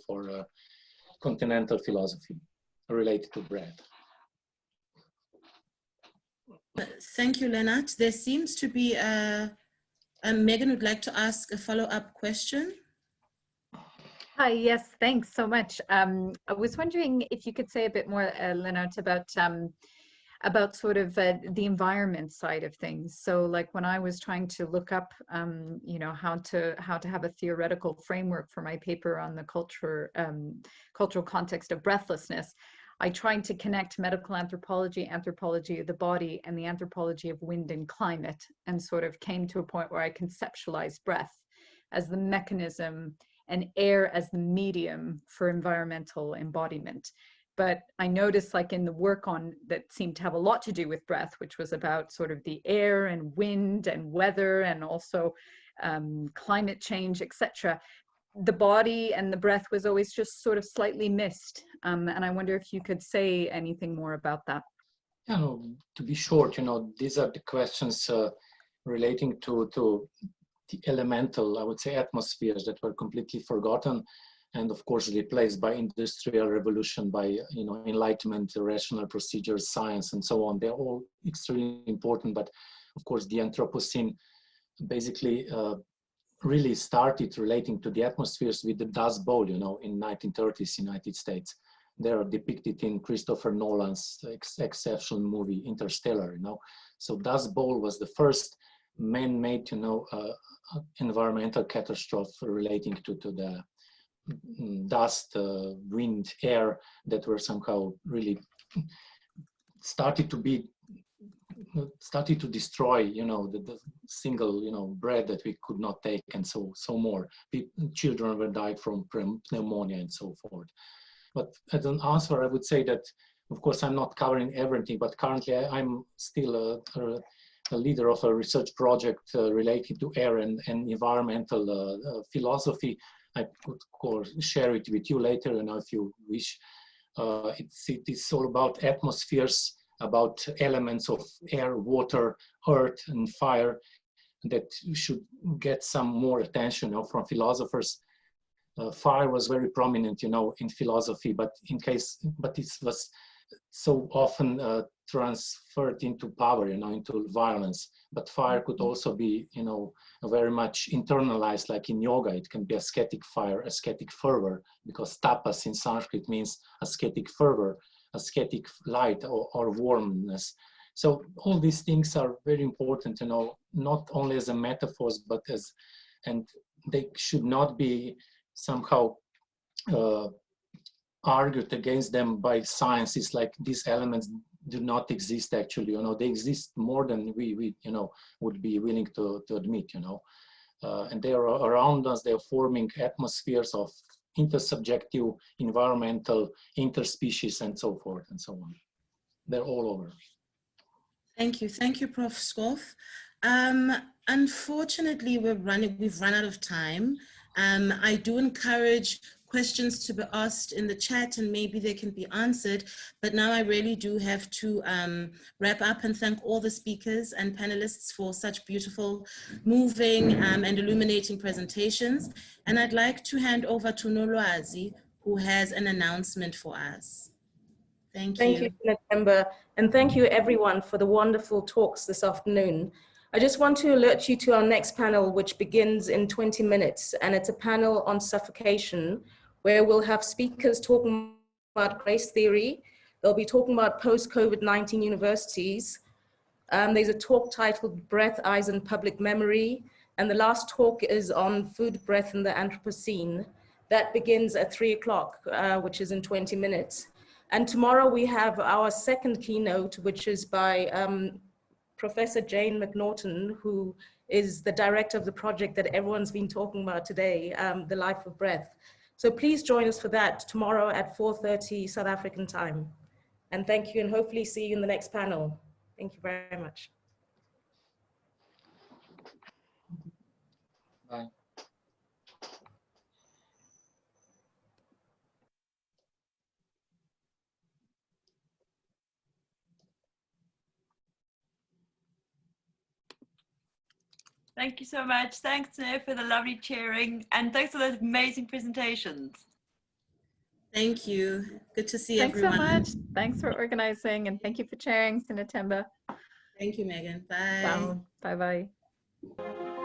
continental philosophy related to breath. Thank you, Lenart. There seems to be Megan would like to ask a follow-up question. Hi, yes, thanks so much. I was wondering if you could say a bit more, Lenart, about about sort of the environment side of things. So like when I was trying to look up, you know, how to have a theoretical framework for my paper on the cultural context of breathlessness, I tried to connect medical anthropology, anthropology of the body, and the anthropology of wind and climate, and sort of came to a point where I conceptualized breath as the mechanism and air as the medium for environmental embodiment. But I noticed, like in the work on that seemed to have a lot to do with breath, which was about sort of the air and wind and weather and also climate change, etc. The body and the breath was always just sort of slightly missed. And I wonder if you could say anything more about that. Yeah, no, to be short, you know, these are the questions relating to the elemental, I would say, atmospheres that were completely forgotten, and of course replaced by industrial revolution, by, you know, enlightenment, rational procedures, science, and so on. They're all extremely important, but of course the Anthropocene basically really started relating to the atmospheres with the Dust Bowl, you know, in 1930s United States. They are depicted in Christopher Nolan's exceptional movie Interstellar, you know. So Dust Bowl was the first man-made, you know, environmental catastrophe relating to the dust, wind, air that were somehow really started to destroy, you know, the single, you know, breath that we could not take, and so more. Children were died from pneumonia and so forth. But as an answer, I would say that, of course, I'm not covering everything, but currently I'm still a leader of a research project related to air and environmental philosophy. I could, of course, share it with you later, you know, if you wish. It is all about atmospheres, about elements of air, water, earth, and fire that should get some more attention, you know, from philosophers. Fire was very prominent, you know, in philosophy, but it was so often transferred into power, you know, into violence. But fire could also be, you know, very much internalized, like in yoga. It can be ascetic fire, ascetic fervor, because tapas in Sanskrit means ascetic fervor, ascetic light, or warmness. So all these things are very important, you know, not only as a metaphors, but as, and they should not be somehow argued against them by sciences, like these elements do not exist actually, you know, they exist more than we you know, would be willing to admit, you know, and they are around us. They are forming atmospheres of intersubjective, environmental, interspecies, and so forth and so on. They're all over. Thank you, Prof. Škof. Unfortunately, we've run out of time. I do encourage questions to be asked in the chat, and maybe they can be answered, but now I really do have to wrap up and thank all the speakers and panelists for such beautiful, moving and illuminating presentations. And I'd like to hand over to Nolwazi, who has an announcement for us. Thank you. Thank you, Natemba, and thank you everyone for the wonderful talks this afternoon. I just want to alert you to our next panel, which begins in 20 minutes, and it's a panel on suffocation, where we'll have speakers talking about grace theory. They'll be talking about post-COVID-19 universities. There's a talk titled Breath, Eyes, and Public Memory, and the last talk is on food, breath, and the Anthropocene. That begins at 3 o'clock, which is in 20 minutes. And tomorrow we have our second keynote, which is by Professor Jane McNaughton, who is the director of the project that everyone's been talking about today, The Life of Breath. So please join us for that tomorrow at 4:30 South African time. And thank you, and hopefully see you in the next panel. Thank you very much. Bye. Thank you so much. Thanks, Nir, for the lovely chairing, and thanks for those amazing presentations. Thank you. Good to see Thanks everyone. so much. Thanks for organizing, and thank you for chairing, Sinatemba. Thank you, Megan. Bye. Bye-bye.